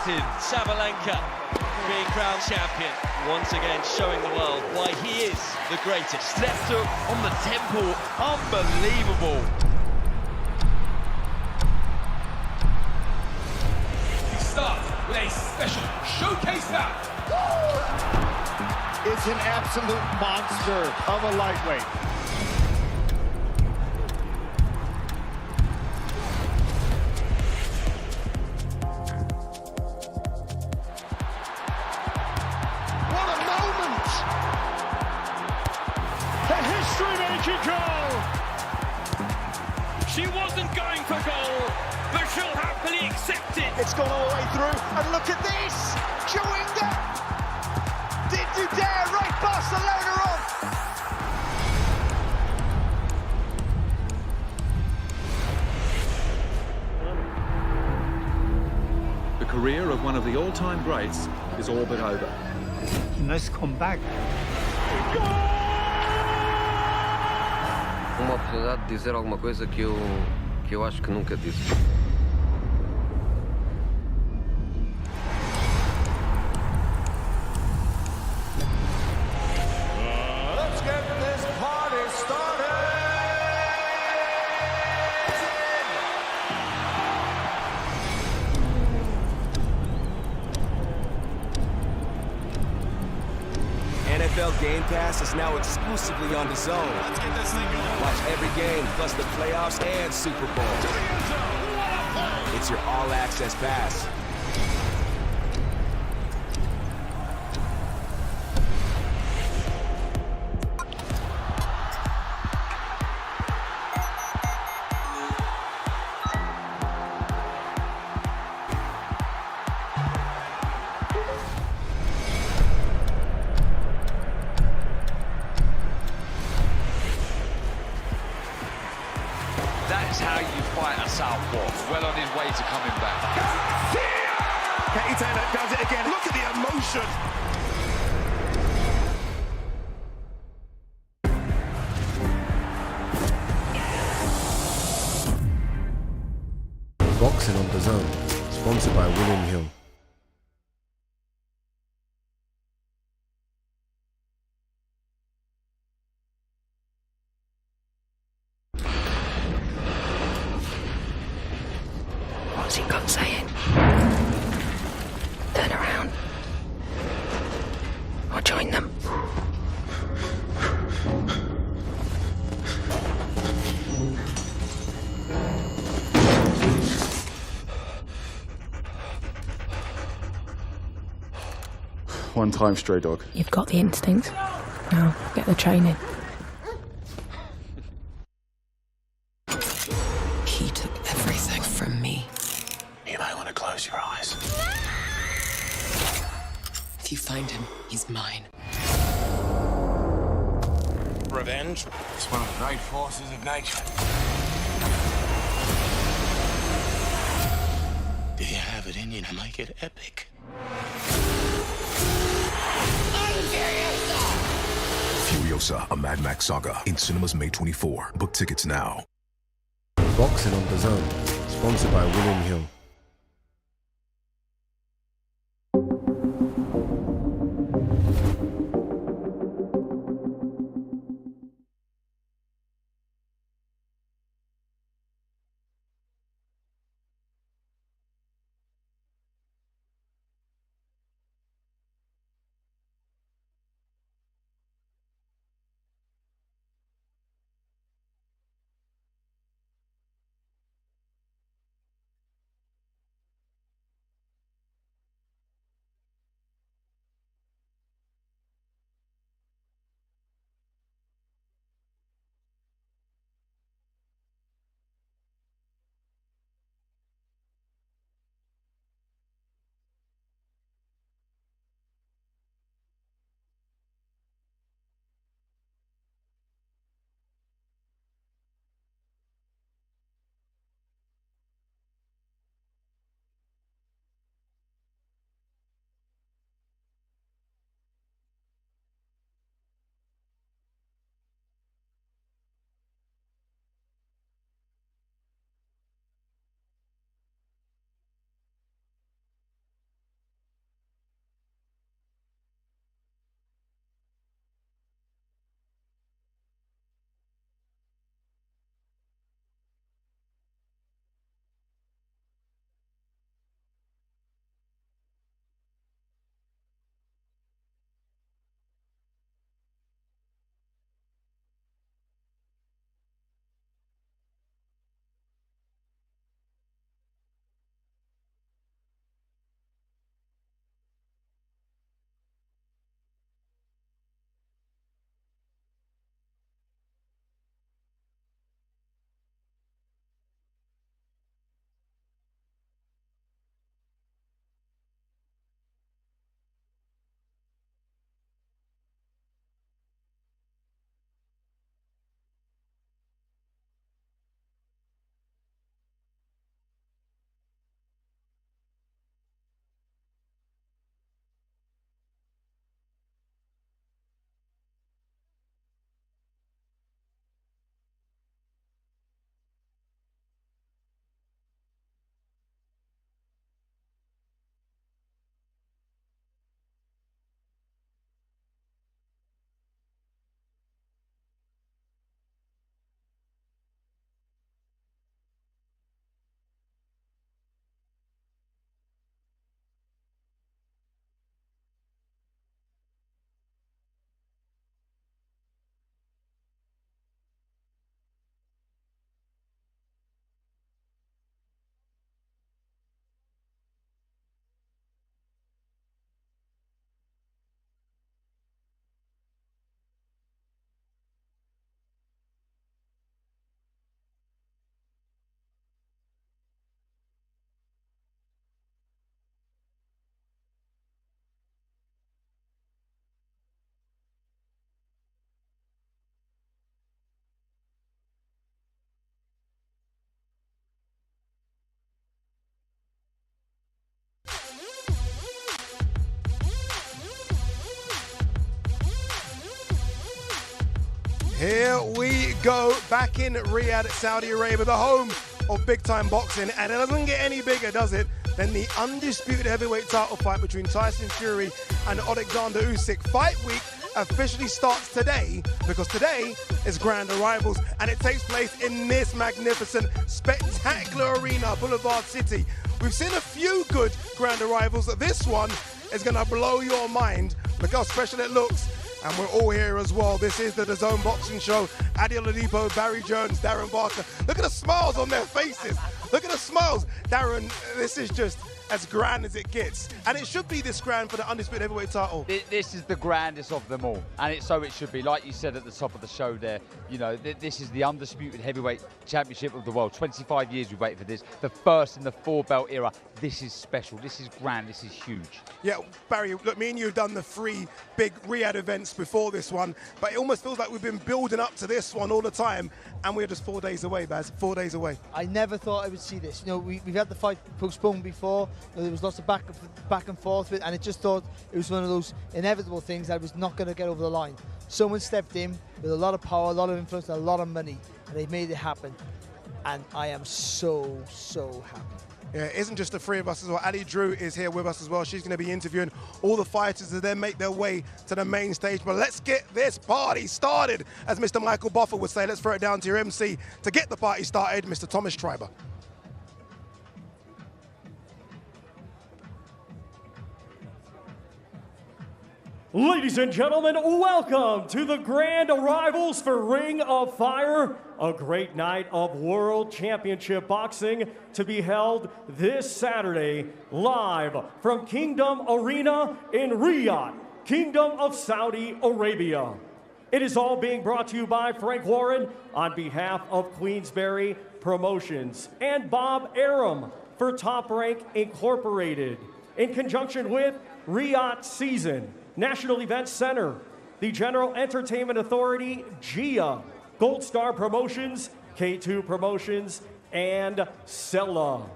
Lapin, Sabalenka being crowned champion. Once again showing the world why he is the greatest. Left hook on the temple, unbelievable. We start with a special showcase bout. It's an absolute monster of a lightweight. What a moment! The history-making goal! She wasn't going for goal, but she'll happily accept it. It's gone all the way through, and look at this! Chewinga! Did you dare write Barcelona off? The career of one of the all-time greats is all but over. Nice comeback. Uma oportunidade de dizer alguma coisa que eu acho que nunca disse. Let's get this party started! NFL Game Pass is now exclusively on DAZN. Let's get this thing going. Watch every game, plus the playoffs and Super Bowl. It's your all-access pass. That's how you fight a southpaw. Well on his way to coming back. Cacace does it again. Look at the emotion. Boxing on DAZN, sponsored by William Hill. What's he got saying? Turn around. Or join them. One time, stray dog. You've got the instinct. Now, get the training. He took everything from me. You might want to close your eyes. If you find him, he's mine. Revenge. It's one of the great forces of nature. Do you have it in you to make it epic? Furiosa, a Mad Max saga, in cinemas May 24. Book tickets now. Boxing on DAZN, sponsored by William Hill. Here we go, back in Riyadh, Saudi Arabia, the home of big-time boxing, and it doesn't get any bigger, does it, than the undisputed heavyweight title fight between Tyson Fury and Oleksandr Usyk. Fight week officially starts today, because today is Grand Arrivals, and it takes place in this magnificent, spectacular arena, Boulevard City. We've seen a few good Grand Arrivals. This one is going to blow your mind. Look how special it looks. And we're all here as well. This is the DAZN Boxing Show. Adi Oladipo, Barry Jones, Darren Barker. Look at the smiles on their faces. Look at the smiles. Darren, this is just as grand as it gets. And it should be this grand for the undisputed heavyweight title. This is the grandest of them all. And so it should be. Like you said at the top of the show there, you know, this is the undisputed heavyweight championship of the world. 25 years we've waited for this. The first in the 4-belt era. This is special. This is grand. This is huge. Yeah, Barry, look, me and you have done the 3 big Riyadh events before this one, but it almost feels like we've been building up to this one all the time, and we're just 4 days away, Baz. 4 days away. I never thought I would see this. You know, we've had the fight postponed before. You know, there was lots of back and forth with it, and it just thought it was one of those inevitable things that was not going to get over the line. Someone stepped in with a lot of power, a lot of influence, and a lot of money, and they made it happen. And I am so, so happy. Yeah, it isn't just the 3 of us as well. Ali Drew is here with us as well. She's going to be interviewing all the fighters as they make their way to the main stage. But let's get this party started, as Mr. Michael Buffer would say. Let's throw it down to your MC to get the party started, Mr. Thomas Schreiber. Ladies and gentlemen, welcome to the Grand Arrivals for Ring of Fire, a great night of World Championship Boxing to be held this Saturday, live from Kingdom Arena in Riyadh, Kingdom of Saudi Arabia. It is all being brought to you by Frank Warren on behalf of Queensberry Promotions and Bob Arum for Top Rank Incorporated, in conjunction with Riyadh Season, National Event Center, the General Entertainment Authority, GIA, Gold Star Promotions, K2 Promotions, and Sella.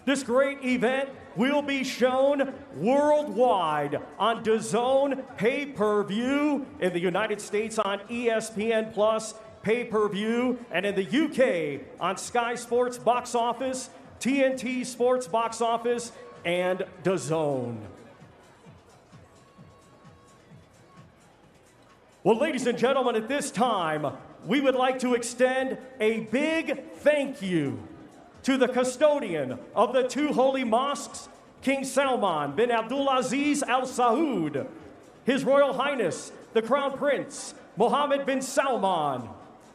This great event will be shown worldwide on DAZN pay-per-view, in the United States on ESPN Plus pay-per-view, and in the UK on Sky Sports Box Office, TNT Sports Box Office, and DAZN. Well, ladies and gentlemen, at this time, we would like to extend a big thank you to the custodian of the 2 holy mosques, King Salman bin Abdulaziz Al Saud, His Royal Highness, the Crown Prince, Mohammed bin Salman,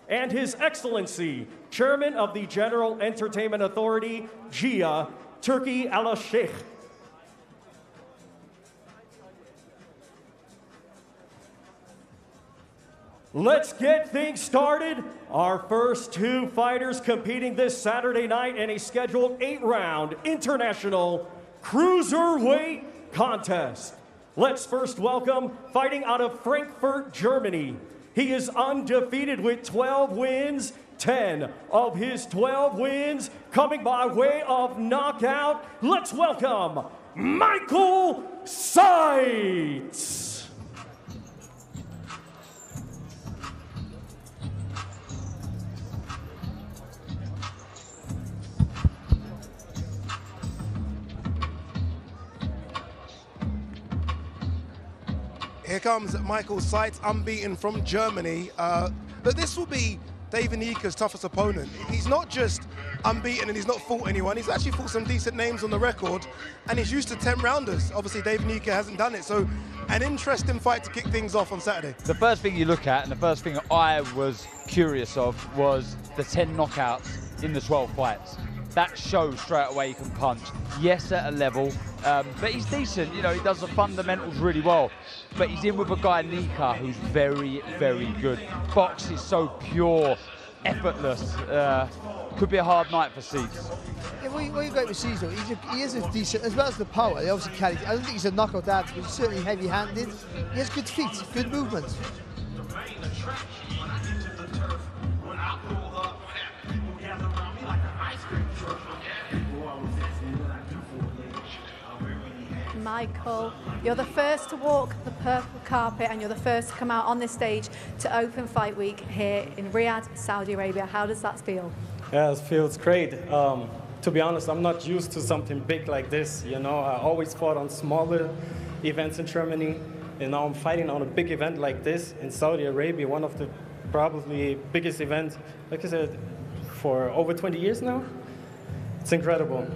and His Excellency, Chairman of the General Entertainment Authority, GIA, Turki Al-Sheikh. Let's get things started. Our first 2 fighters competing this Saturday night in a scheduled 8-round international cruiserweight contest. Let's first welcome, fighting out of Frankfurt, Germany. He is undefeated with 12 wins, 10 of his 12 wins coming by way of knockout. Let's welcome Michael Seitz. Here comes Michael Seitz, unbeaten from Germany. But this will be David Nyika's toughest opponent. He's not just unbeaten and he's not fought anyone. He's actually fought some decent names on the record, and he's used to 10-rounders. Obviously, David Nyika hasn't done it, so an interesting fight to kick things off on Saturday. The first thing you look at, and the first thing I was curious of, was the 10 knockouts in the 12 fights. That shows straight away he can punch. Yes, at a level, but he's decent. You know, he does the fundamentals really well. But he's in with a guy, Nyika, who's very, very good. Box is so pure, effortless. Could be a hard night for Seitz. Yeah, what you got with Seitz, though, he is a decent, as well as the power, he obviously carries. I don't think he's a knockout dancer, but he's certainly heavy-handed. He has good feet, good movement. Michael. You're the first to walk the purple carpet and you're the first to come out on this stage to open fight week here in Riyadh, Saudi Arabia. How does that feel? Yeah, it feels great. To be honest, I'm not used to something big like this. You know, I always fought on smaller events in Germany, and now I'm fighting on a big event like this in Saudi Arabia, one of the probably biggest events, like I said, for over 20 years now. It's incredible.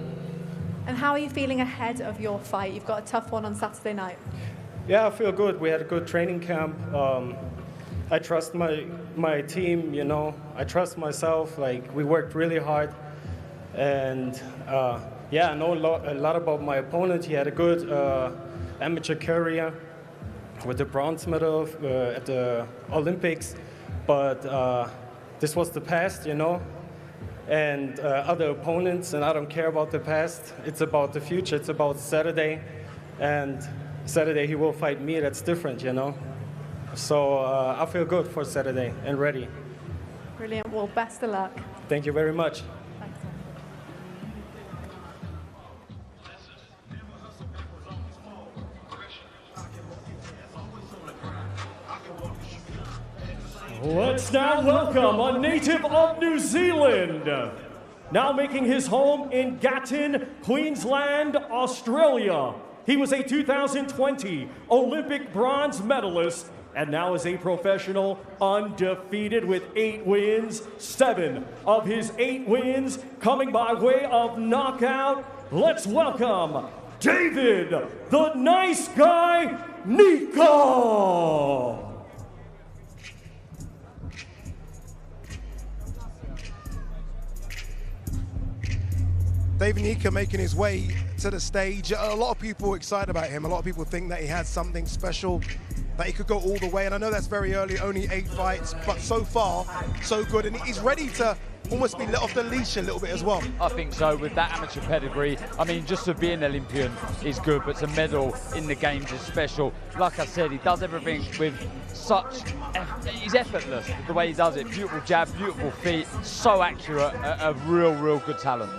And how are you feeling ahead of your fight? You've got a tough one on Saturday night. Yeah, I feel good. We had a good training camp. I trust my team, you know. I trust myself. Like, we worked really hard. And yeah, I know a lot about my opponent. He had a good amateur career with the bronze medal at the Olympics. But this was the past, you know. And other opponents, and I don't care about the past. It's about the future. It's about Saturday. And Saturday he will fight me. That's different, you know. So I feel good for Saturday and ready. Brilliant. Well, best of luck. Thank you very much. Let's now welcome a native of New Zealand, now making his home in Gatton, Queensland, Australia. He was a 2020 Olympic bronze medalist and now is a professional, undefeated with 8 wins, 7 of his 8 wins coming by way of knockout. Let's welcome David, the nice guy, Nyika. David Nyika making his way to the stage. A lot of people are excited about him. A lot of people think that he has something special, that he could go all the way. And I know that's very early, only 8 fights, but so far, so good. And he's ready to almost be let off the leash a little bit as well. I think so, with that amateur pedigree. I mean, just to be an Olympian is good, but to medal in the games is special. Like I said, he does everything with he's effortless, the way he does it. Beautiful jab, beautiful feet, so accurate, a real good talent.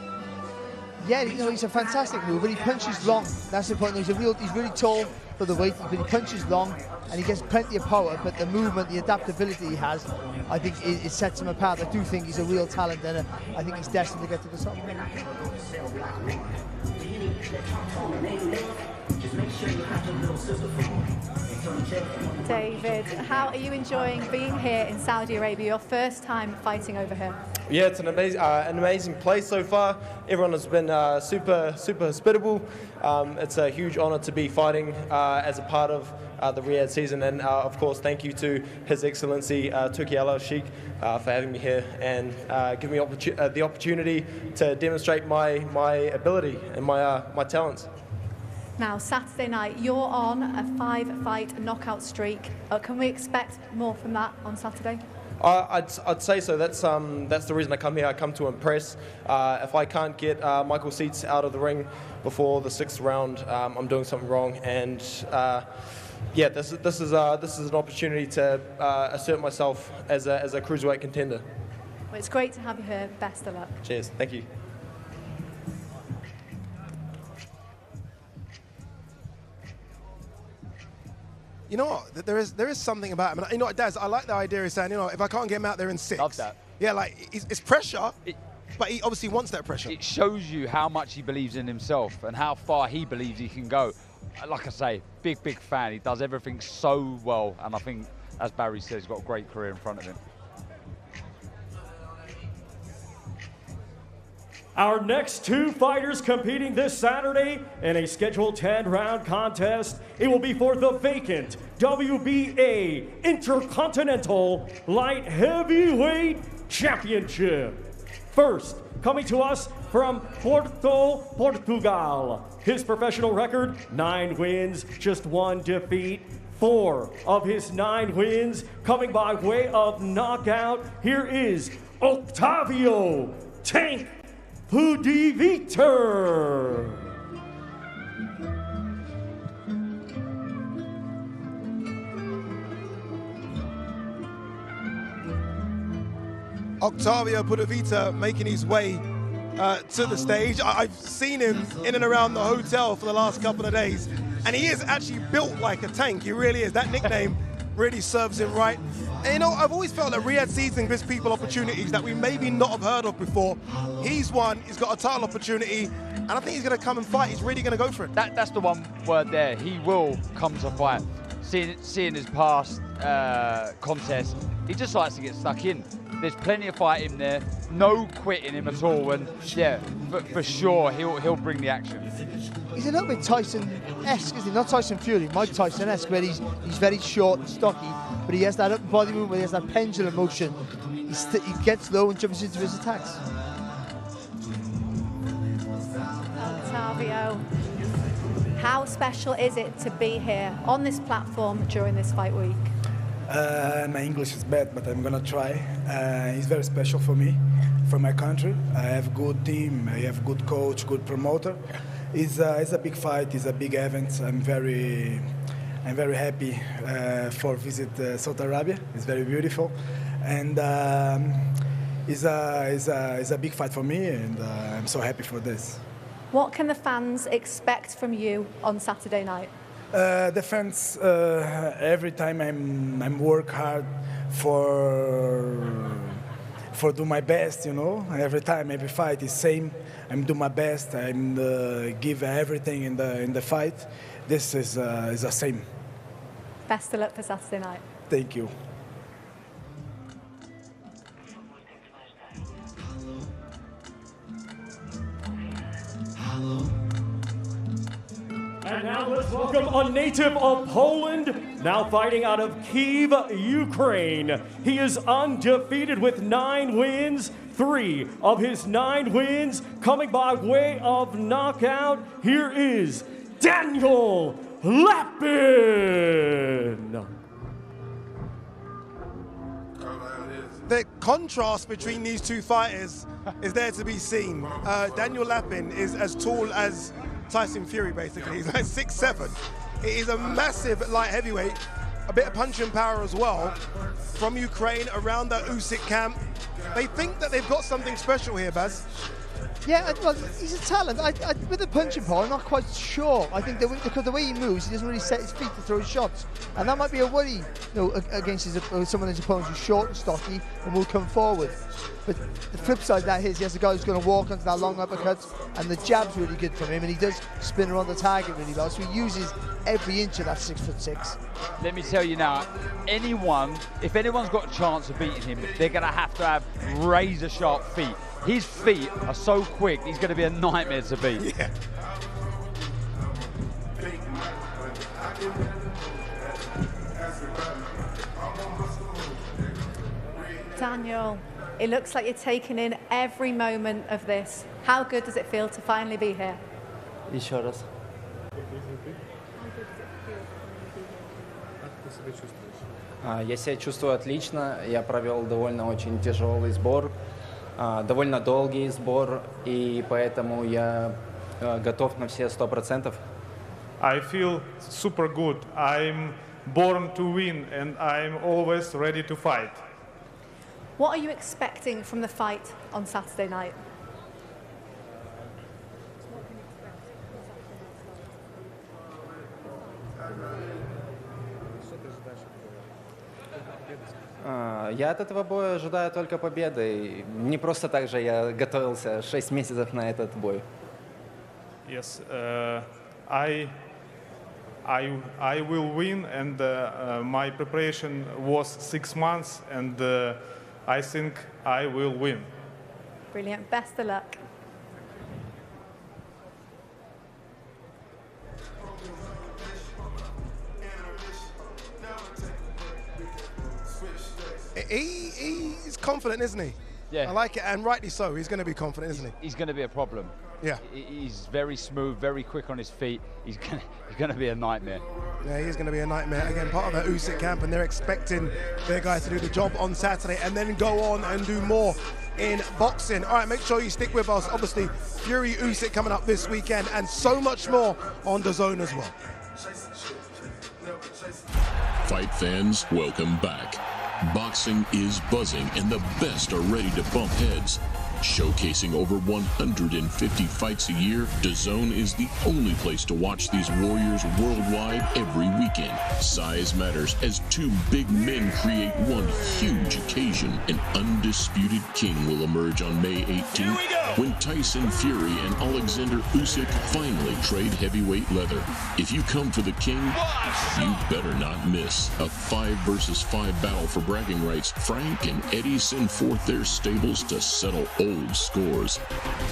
Yeah, you know, he's a fantastic mover. He punches long. That's the point. He's really tall for the weight, but he punches long and he gets plenty of power. But the movement, the adaptability he has, I think it sets him apart. I do think he's a real talent, and I think he's destined to get to the top. David, how are you enjoying being here in Saudi Arabia, your first time fighting over here? Yeah, it's an amazing place so far. Everyone has been super hospitable. It's a huge honour to be fighting as a part of the Riyadh season, and of course thank you to His Excellency Turki Al-Sheikh for having me here and giving me the opportunity to demonstrate my ability and my talents. Now, Saturday night, you're on a 5-fight knockout streak. Can we expect more from that on Saturday? I'd say so. That's the reason I come here. I come to impress. If I can't get Michael Seitz out of the ring before the 6th round, I'm doing something wrong. And yeah, this is an opportunity to assert myself as a cruiserweight contender. Well, it's great to have you here. Best of luck. Cheers. Thank you. You know what? There is something about him. And you know what, Daz? I like the idea of saying, you know, if I can't get him out there in 6. Love that. Yeah, like, it's pressure, but he obviously wants that pressure. It shows you how much he believes in himself and how far he believes he can go. Like I say, big fan. He does everything so well. And I think, as Barry says, he's got a great career in front of him. Our next 2 fighters competing this Saturday in a scheduled 10-round contest. It will be for the vacant WBA Intercontinental Light Heavyweight Championship. First, coming to us from Porto, Portugal. His professional record, 9 wins, just 1 defeat. 4 of his 9 wins coming by way of knockout. Here is Octavio Tank Pudivtr. Octavio Pudivtr making his way to the stage. I've seen him in and around the hotel for the last couple of days, and he is actually built like a tank. He really is. That nickname really serves him right. And, you know, I've always felt that Riyadh season gives people opportunities that we maybe not have heard of before. He's won, he's got a title opportunity, and I think he's going to come and fight. He's really going to go for it. That's the one word there. He will come to fight. Seeing his past contest, he just likes to get stuck in. There's plenty of fight in there, no quitting him at all, and yeah, for sure he'll bring the action. He's a little bit Tyson-esque, isn't he? Not Tyson Fury, Mike Tyson-esque, where he's very short and stocky, but he has that upper body movement, he has that pendulum motion. He gets low and jumps into his attacks. Octavio, how special is it to be here on this platform during this fight week? My English is bad, but I'm gonna try. It's very special for me, for my country. I have a good team, I have a good coach, good promoter. It's a big fight, it's a big event. I'm very happy for visit Saudi Arabia. It's very beautiful, and it's a big fight for me, and I'm so happy for this. What can the fans expect from you on Saturday night? The fans, every time I'm work hard for do my best, you know. Every time, every fight is same. I'm do my best. I'm give everything in the fight. This is the same. Best of luck for Saturday night. Thank you. And now let's welcome a native of Poland, now fighting out of Kyiv, Ukraine. He is undefeated with 9 wins, 3 of his 9 wins coming by way of knockout. Here is Daniel Lapin. The contrast between these two fighters is there to be seen. Daniel Lapin is as tall as Tyson Fury, basically. He's like 6'7". He is a massive light heavyweight, a bit of punching power as well. From Ukraine, around the Usyk camp. They think that they've got something special here, Baz. Yeah, well, he's a talent. With the punching power, I'm not quite sure. I think because the way he moves, he doesn't really set his feet to throw his shots, and that might be a worry, you know, against someone his opponent who's short and stocky and will come forward. But the flip side of that is he has a guy who's going to walk onto that long uppercut, and the jab's really good from him, and he does spin around the target really well. So he uses every inch of that 6'6". Let me tell you now, if anyone's got a chance of beating him, they're going to have razor sharp feet. His feet are so quick, he's going to be a nightmare to beat. Yeah. Daniel, it looks like you're taking in every moment of this. How good does it feel to finally be here? Еще раз. Я себя чувствую отлично. Я провел довольно очень тяжелый сбор, довольно долгий сбор, и поэтому я готов на все 100%. I feel super good. I'm born to win, and I'm always ready to fight. What are you expecting from the fight on Saturday night? Я от этого боя ожидаю только победы. Не просто так же я готовился 6 месяцев на этот бой. Yes, I will win, and my preparation was 6 months, and I think I will win. Brilliant. Best of luck. He's confident, isn't he? Yeah. I like it, and rightly so. He's going to be confident, isn't he? He's going to be a problem. Yeah. He's very smooth, very quick on his feet. He's going to be a nightmare. Yeah, he's going to be a nightmare. Again, part of that Usyk camp, and they're expecting their guys to do the job on Saturday and then go on and do more in boxing. All right, make sure you stick with us. Obviously, Fury Usyk coming up this weekend, and so much more on DAZN as well. Fight fans, welcome back. Boxing is buzzing, and the best are ready to bump heads. Showcasing over 150 fights a year, DAZN is the only place to watch these warriors worldwide every weekend. Size matters as two big men create one huge occasion. An undisputed king will emerge on May 18th when Tyson Fury and Oleksandr Usyk finally trade heavyweight leather. If you come for the king, you better not miss. A 5 versus 5 battle for bragging rights. Frank and Eddie send forth their stables to settle old scores.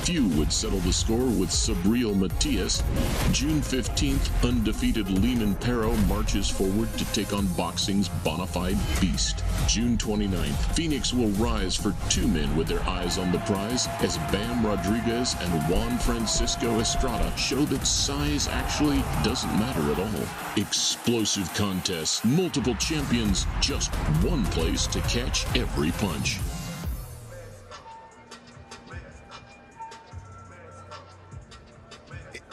Few would settle the score with Sabriel Matias. June 15th, undefeated Lehman Perro marches forward to take on boxing's bona fide beast. June 29th, Phoenix will rise for two men with their eyes on the prize as Bam Rodriguez and Juan Francisco Estrada show that size actually doesn't matter at all. Explosive contests, multiple champions, just one place to catch every punch.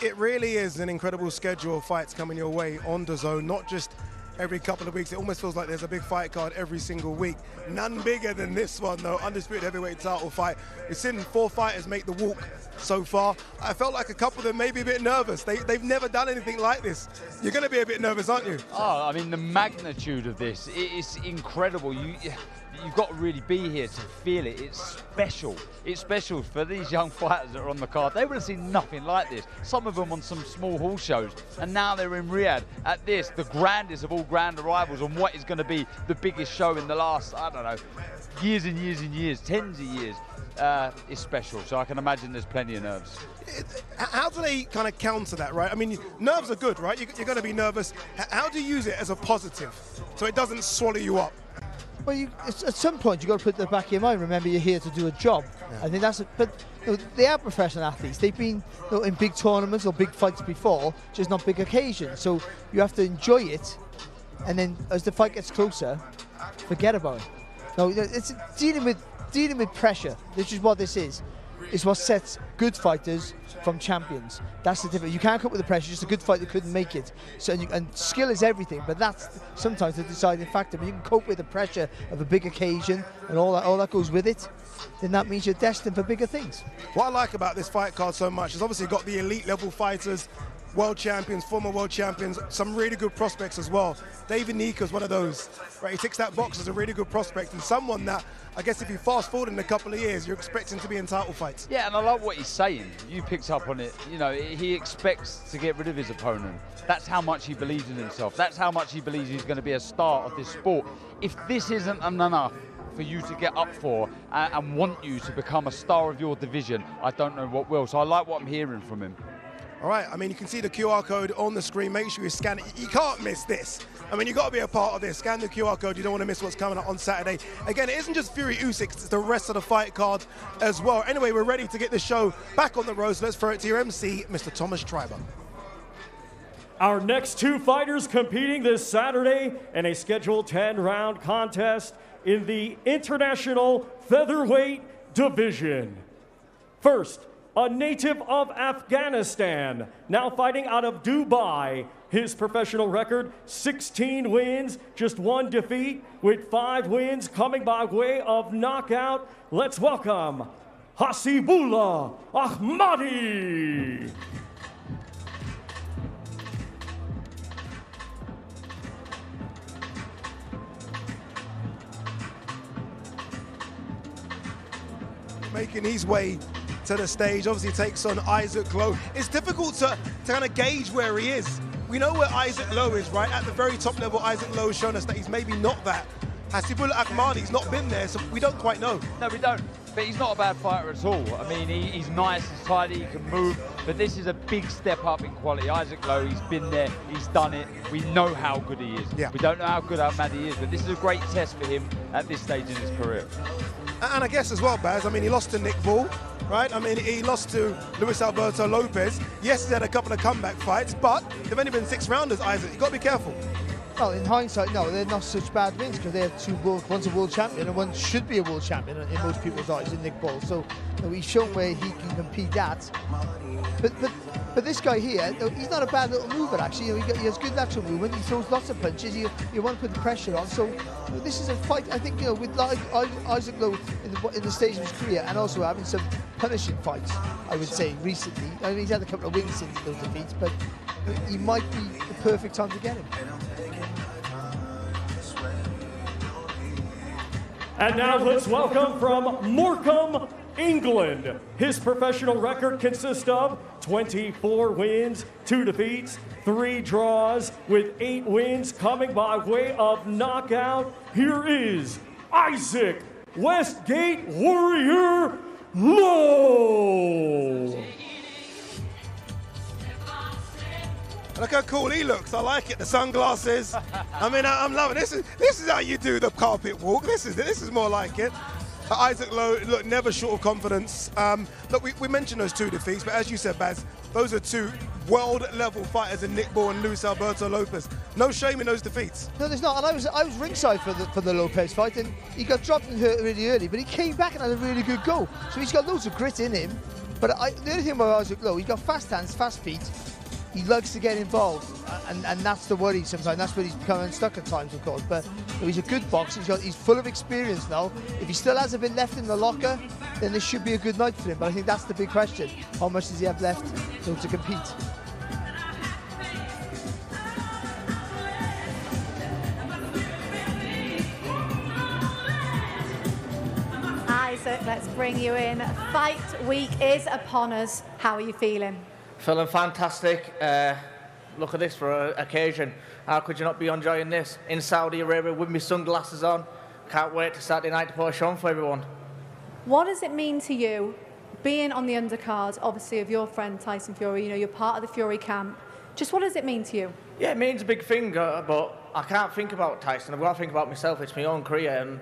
It really is an incredible schedule of fights coming your way on DAZN, not just every couple of weeks. It almost feels like there's a big fight card every single week. None bigger than this one, though. Undisputed heavyweight title fight. We've seen 4 fighters make the walk so far. I felt like a couple of them may be a bit nervous. They've never done anything like this. You're going to be a bit nervous, aren't you? Oh, I mean, the magnitude of this, it's incredible. You've got to really be here to feel it. It's special. It's special for these young fighters that are on the card. They would have seen nothing like this. Some of them on some small hall shows, and now they're in Riyadh at this, the grandest of all grand arrivals, on what is going to be the biggest show in the last, I don't know, years and years and years, tens of years. It's special, so I can imagine there's plenty of nerves. How do they kind of counter that, right? I mean, nerves are good, right? You're going to be nervous. How do you use it as a positive so it doesn't swallow you up? Well, at some point you've got to put it in the back of your mind. Remember, you're here to do a job. Yeah. I think that's it. But they are professional athletes. They've been in big tournaments or big fights before, just not big occasions. So you have to enjoy it, and then as the fight gets closer, forget about it. No, it's dealing with pressure. This is what this is. It's what sets good fighters from champions. That's the difference. You can't cope with the pressure. Just a good fighter couldn't make it. So and skill is everything, but that's sometimes the deciding factor. When you can cope with the pressure of a big occasion and all that goes with it, then that means you're destined for bigger things. What I like about this fight card so much is obviously you've got the elite level fighters, world champions, former world champions, some really good prospects as well. David Nyika is one of those, right? He ticks that box as a really good prospect and someone that, I guess if you fast forward in a couple of years, you're expecting to be in title fights. Yeah, and I love what he's saying. You picked up on it. You know, he expects to get rid of his opponent. That's how much he believes in himself. That's how much he believes he's going to be a star of this sport. If this isn't enough for you to get up for and want you to become a star of your division, I don't know what will. So I like what I'm hearing from him. All right, I mean, you can see the QR code on the screen. Make sure you scan it. You can't miss this. I mean, you've got to be a part of this. Scan the QR code. You don't want to miss what's coming up on Saturday. Again, it isn't just Fury Usyk, it's the rest of the fight card as well. Anyway, we're ready to get the show back on the road, so let's throw it to your MC, Mr. Thomas Treiber. Our next two fighters competing this Saturday in a scheduled 10-round contest in the International Featherweight Division. First, a native of Afghanistan, now fighting out of Dubai. His professional record, 16 wins, just 1 defeat, with 5 wins coming by way of knockout. Let's welcome Hasibullah Ahmadi. Making his way to the stage, obviously takes on Isaac Lowe. It's difficult to kind of gauge where he is. We know where Isaac Lowe is, right? At the very top level, Isaac Lowe has shown us that he's maybe not that. Hasibullah Ahmadi's not been there, so we don't quite know. No, we don't. But he's not a bad fighter at all. I mean, he's nice, he's tidy, he can move. But this is a big step up in quality. Isaac Lowe, he's been there, he's done it. We know how good he is. Yeah. We don't know how good Ahmadi is, but this is a great test for him at this stage in his career. And I guess as well, Baz, I mean, he lost to Nick Ball, right? I mean, he lost to Luis Alberto Lopez. Yes, he had a couple of comeback fights, but they've only been 6-rounders, Isaac. You've got to be careful. Well, in hindsight, no, they're not such bad wins because they're one's a world champion and one should be a world champion in most people's eyes in Nick Ball. So he's shown where he can compete at. But But this guy here, he's not a bad little mover actually. You know, he has good lateral movement. He throws lots of punches. You want to put the pressure on. So this is a fight. I think with like Isaac Lowe in the stage of his career, and also having some punishing fights, I would say recently. I mean, he's had a couple of wins since those defeats, but he might be the perfect time to get him. And now let's welcome from Morecambe, England. His professional record consists of 24 wins, 2 defeats, 3 draws, with 8 wins coming by way of knockout. Here is Isaac Westgate Warrior Lowe. Look how cool he looks. I like it. The sunglasses. I mean, I'm loving this. This is how you do the carpet walk. This is more like it. Isaac Lowe, look, never short of confidence. Look, we mentioned those 2 defeats, but as you said, Baz, those are 2 world-level fighters in Nick Ball and Luis Alberto Lopez. No shame in those defeats. No, there's not. And I was ringside for the Lopez fight, and he got dropped and hurt really early, but he came back and had a really good go. So he's got loads of grit in him. But the only thing about Isaac Lowe, he's got fast hands, fast feet. He loves to get involved, and that's the worry sometimes. That's where he's become unstuck at times, of course. But he's a good boxer. He's full of experience now. If he still has a bit left in the locker, then this should be a good night for him. But I think that's the big question. How much does he have left to compete? Isaac, let's bring you in. Fight week is upon us. How are you feeling? Feeling fantastic. Look at this for an occasion. How could you not be enjoying this? In Saudi Arabia with my sunglasses on. Can't wait to Saturday night to put a show on for everyone. What does it mean to you, being on the undercard, obviously, of your friend Tyson Fury? You know, you're part of the Fury camp. Just what does it mean to you? Yeah, it means a big thing, but I can't think about Tyson. I've got to think about myself. It's my own career,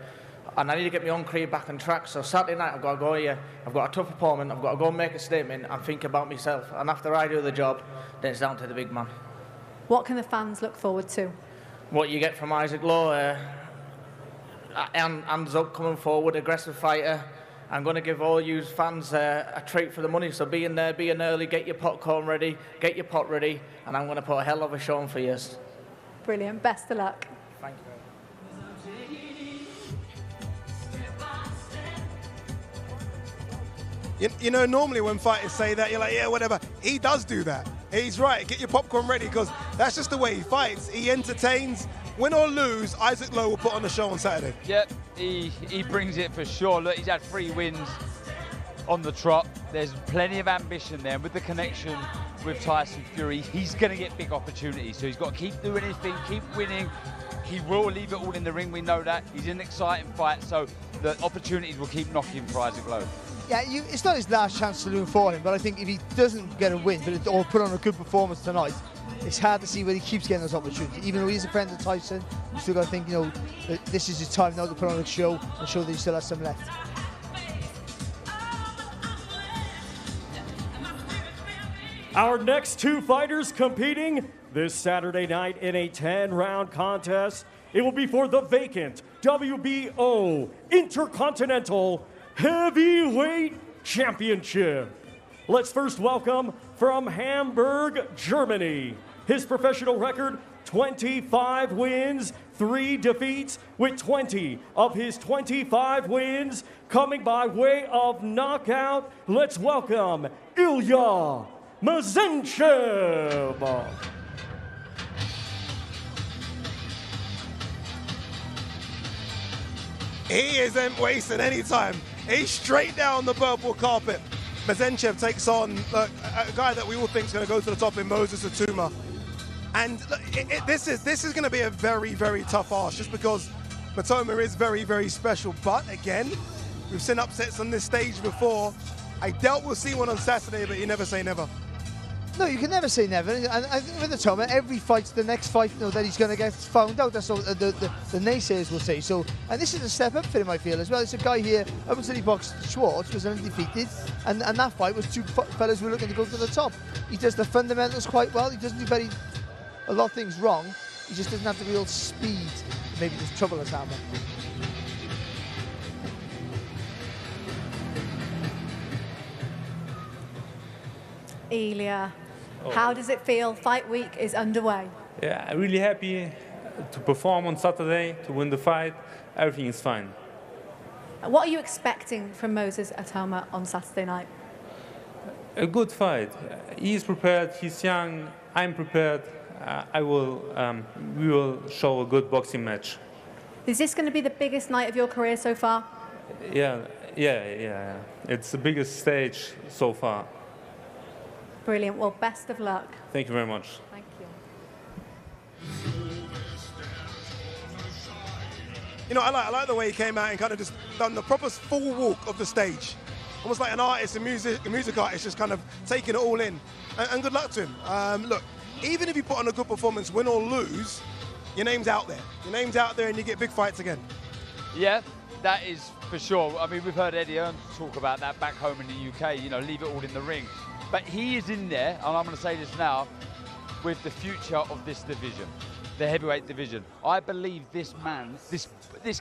and I need to get my own career back on track. So Saturday night I've got to go here, I've got a tough opponent, I've got to go and make a statement and think about myself. And after I do the job, then it's down to the big man. What can the fans look forward to? What you get from Isaac Lowe, hands up, coming forward, aggressive fighter. I'm going to give all you fans a treat for the money. So be in there, be in early, get your popcorn ready, get your pot ready, and I'm going to put a hell of a show on for you. Brilliant, best of luck. Thank you. You know, normally when fighters say that, you're like, yeah, whatever. He does do that. He's right. Get your popcorn ready, because that's just the way he fights. He entertains. Win or lose, Isaac Lowe will put on the show on Saturday. Yep, he brings it for sure. Look, he's had 3 wins on the trot. There's plenty of ambition there. And with the connection with Tyson Fury, he's going to get big opportunities. So he's got to keep doing his thing, keep winning. He will leave it all in the ring. We know that. He's in an exciting fight. So the opportunities will keep knocking for Isaac Lowe. Yeah, it's not his last chance saloon for him, but I think if he doesn't get a win or put on a good performance tonight, it's hard to see whether he keeps getting those opportunities. Even though he's a friend of Tyson, you still got to think, you know, that this is his time now to put on a show and show that he still has some left. Our next 2 fighters competing this Saturday night in a 10-round contest. It will be for the vacant WBO Intercontinental Heavyweight Championship. Let's first welcome from Hamburg, Germany. His professional record, 25 wins, 3 defeats, with 20 of his 25 wins coming by way of knockout. Let's welcome Elias Mezencev. He isn't wasting any time. He's straight down the purple carpet. Mezencev takes on a guy that we all think is going to go to the top in Moses Itauma. And this is going to be a very, very tough ask, just because Itauma is very, very special. But again, we've seen upsets on this stage before. I doubt we'll see one on Saturday, but you never say never. No, you can never say never. And with Itauma, every fight's the next fight, you know, that he's going to get found out. That's what the naysayers will say. So, and this is a step up for him, I feel, as well. It's a guy here, up until he boxed Schwartz, was undefeated, and that fight was 2 fellas who were looking to go to the top. He does the fundamentals quite well. He doesn't do a lot of things wrong. He just doesn't have the real speed. Maybe there's trouble at Itauma. Elias, How does it feel? Fight week is underway. Yeah, I'm really happy to perform on Saturday, to win the fight. Everything is fine. What are you expecting from Moses Itauma on Saturday night? A good fight. He's prepared, he's young, I'm prepared. We will show a good boxing match. Is this going to be the biggest night of your career so far? Yeah. It's the biggest stage so far. Brilliant. Well, best of luck. Thank you very much. Thank you. You know, I like the way he came out and kind of just done the proper full walk of the stage. Almost like an artist, a music artist, just kind of taking it all in. And good luck to him. Look, even if you put on a good performance, win or lose, your name's out there. Your name's out there and you get big fights again. Yeah, that is for sure. I mean, we've heard Eddie Earn talk about that back home in the UK, you know, leave it all in the ring. But he is in there, and I'm going to say this now, with the future of this division, the heavyweight division. I believe this man, this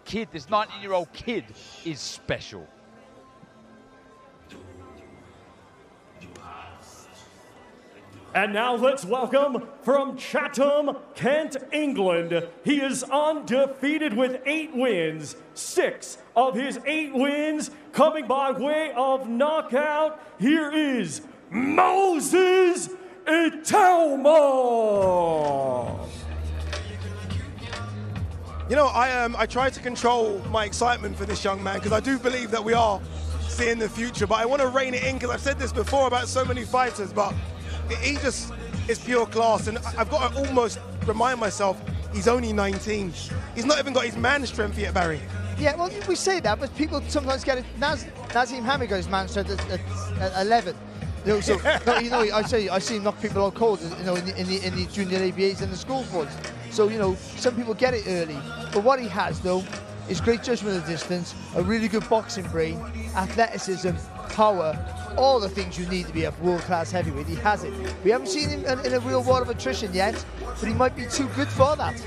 kid, this 19-year-old kid is special. And now let's welcome from Chatham, Kent, England. He is undefeated with 8 wins. 6 of his 8 wins coming by way of knockout. Here is Moses Itauma. You know, I try to control my excitement for this young man because I do believe that we are seeing the future, but I want to rein it in because I've said this before about so many fighters, but he just is pure class, and I've got to almost remind myself he's only 19. He's not even got his man strength yet, Barry. Yeah, well, we say that, but people sometimes get it. Nazim Hamid got his man strength at 11. You know, so I see him knock people out cold, you know, in the junior ABAs and the school boards. So, you know, some people get it early, but what he has though is great judgment of distance, a really good boxing brain, athleticism, power, all the things you need to be a world-class heavyweight. He has it. We haven't seen him in a real war of attrition yet, but he might be too good for that.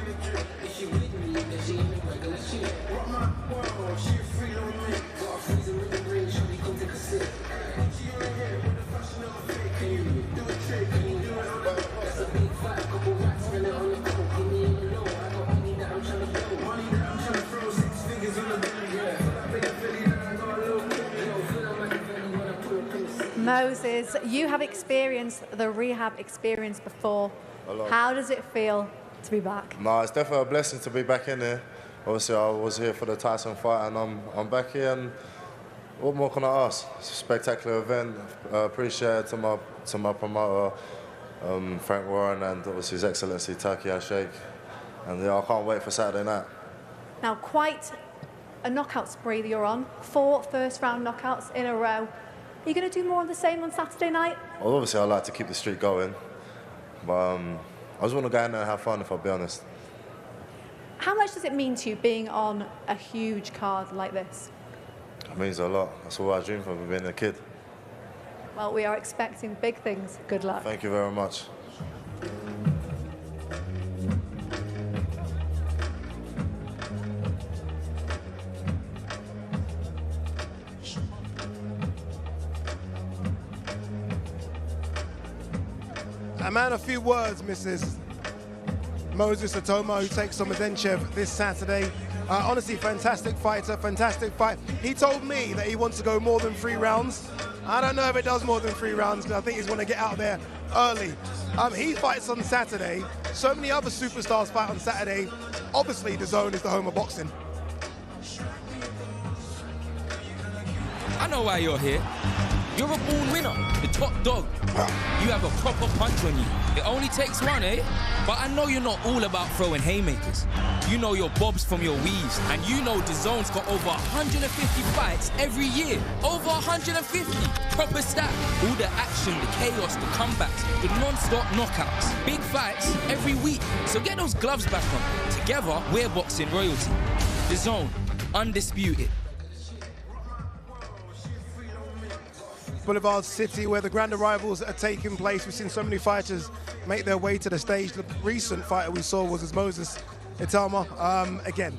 Moses, you have experienced the rehab experience before. How does it feel to be back? No, it's definitely a blessing to be back in here. Obviously, I was here for the Tyson fight, and I'm back here. And what more can I ask? It's a spectacular event. I appreciate it to my promoter, Frank Warren, and obviously His Excellency Taki Sheikh. And yeah, I can't wait for Saturday night. Now, quite a knockout spree that you're on. 4 first-round knockouts in a row. Are you going to do more of the same on Saturday night? Well, obviously, I like to keep the streak going, but I just want to go in there and have fun, if I'll be honest. How much does it mean to you being on a huge card like this? It means a lot. That's all I dreamed of being a kid. Well, we are expecting big things. Good luck. Thank you very much. A man of few words, Mrs. Moses Itauma, who takes on Mezencev this Saturday. Honestly, fantastic fighter, fantastic fight. He told me that he wants to go more than 3 rounds. I don't know if it does more than 3 rounds because I think he's going to get out there early. He fights on Saturday. So many other superstars fight on Saturday. Obviously, DAZN is the home of boxing. I know why you're here. You're a born winner, the top dog. You have a proper punch on you. It only takes one, eh? But I know you're not all about throwing haymakers. You know your bobs from your weaves, and you know DAZN's got over 150 fights every year. Over 150. Proper stat. All the action, the chaos, the comebacks, the non-stop knockouts. Big fights every week. So get those gloves back on. Together, we're boxing royalty. DAZN, undisputed. Boulevard City, where the grand arrivals are taking place. We've seen so many fighters make their way to the stage. The recent fighter we saw was Moses Itauma. Again,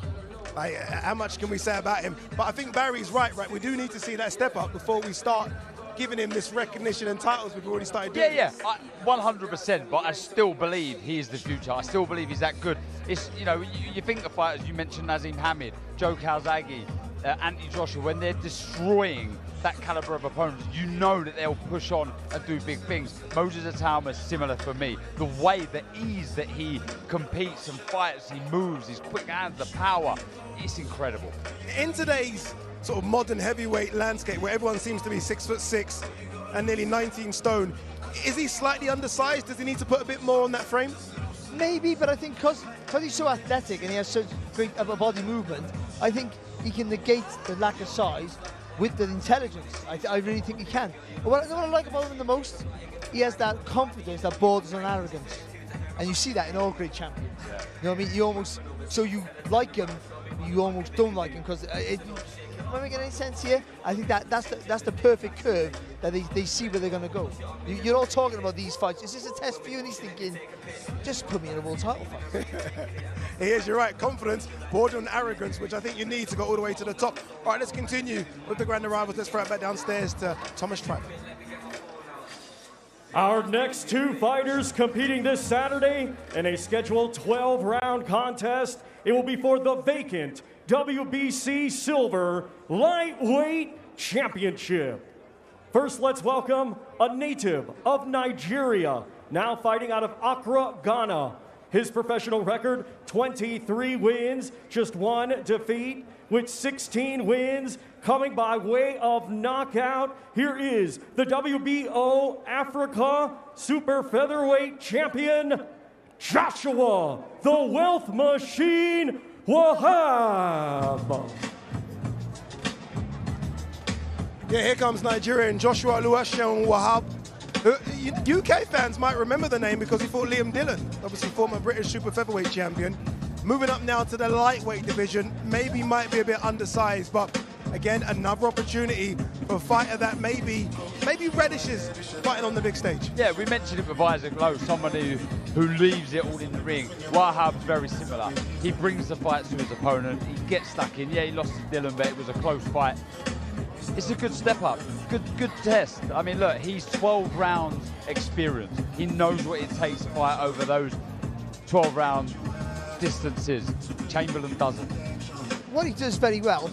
how much can we say about him? But I think Barry's right. We do need to see that step up before we start giving him this recognition and titles we've already started doing. Yeah, 100%. But I still believe he is the future. I still believe he's that good. It's, you know, you think of fighters, you mentioned Nazim Hamid, Joe Calzaghe, Anthony Joshua, when they're destroying that caliber of opponents, you know that they'll push on and do big things. Moses Itauma is similar for me. The way, the ease that he competes and fights, he moves, his quick hands, the power, it's incredible. In today's sort of modern heavyweight landscape where everyone seems to be 6'6" and nearly 19 stone, is he slightly undersized? Does he need to put a bit more on that frame? Maybe, but I think because he's so athletic and he has such great upper body movement, I think he can negate the lack of size with the intelligence. I really think he can. But what I like about him the most, he has that confidence that borders on arrogance. And you see that in all great champions. Yeah. You know what I mean? You almost, so you like him, you almost don't like him because am I making any sense here? I think that's the perfect curve that they see where they're going to go. You're all talking about these fights. Is this a test for you? And he's thinking, just put me in a world title fight. He is, you're right. Confidence, bordering on arrogance, which I think you need to go all the way to the top. All right, let's continue with the grand arrivals. Let's throw it back downstairs to Thomas Tribe. Our next two fighters competing this Saturday in a scheduled 12-round contest. It will be for the vacant WBC Silver Lightweight Championship. First, let's welcome a native of Nigeria, now fighting out of Accra, Ghana. His professional record, 23 wins, just 1 defeat, with 16 wins coming by way of knockout. Here is the WBO Africa Super Featherweight Champion, Joshua, the Wealth Machine, Wahab. Yeah, here comes Nigerian Joshua Oluwaseun Wahab. UK fans might remember the name because he fought Liam Dillon, obviously former British super featherweight champion. Moving up now to the lightweight division, maybe might be a bit undersized, but again, another opportunity for a fighter that maybe relishes fighting on the big stage. Yeah, we mentioned it with Isaac Lowe, somebody who leaves it all in the ring. Wahab's very similar. He brings the fights to his opponent. He gets stuck in. Yeah, he lost to Dillon, but it was a close fight. It's a good step up, good test. I mean, look, he's 12 rounds experience. He knows what it takes to fight over those 12 round distances. Chamberlain doesn't. What he does very well,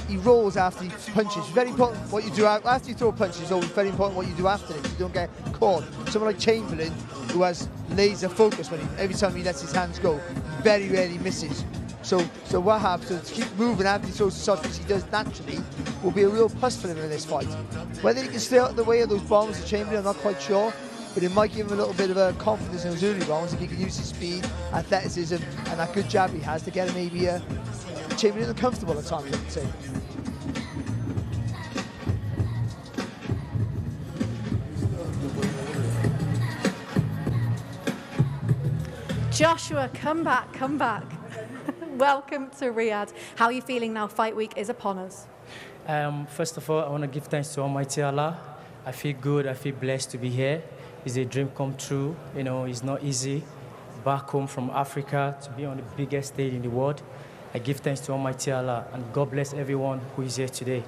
he rolls after he punches. Very important what you do after you throw punches. Is always very important what you do after it, so you don't get caught. Someone like Chamberlain, who has laser focus every time he lets his hands go, very rarely misses. So Wahab, to keep moving after he throws the shots, which he does naturally, will be a real plus for him in this fight. Whether he can stay out of the way of those bombs of Chamberlain, I'm not quite sure, but it might give him a little bit of a confidence in those early rounds if he can use his speed, athleticism, and that good jab he has to get him maybe Chamberlain uncomfortable at times, I would say. Joshua, come back. Welcome to Riyadh. How are you feeling now? Fight week is upon us. First of all, I want to give thanks to Almighty Allah. I feel good. I feel blessed to be here. It's a dream come true. You know, it's not easy. Back home from Africa to be on the biggest stage in the world. I give thanks to Almighty Allah, and God bless everyone who is here today.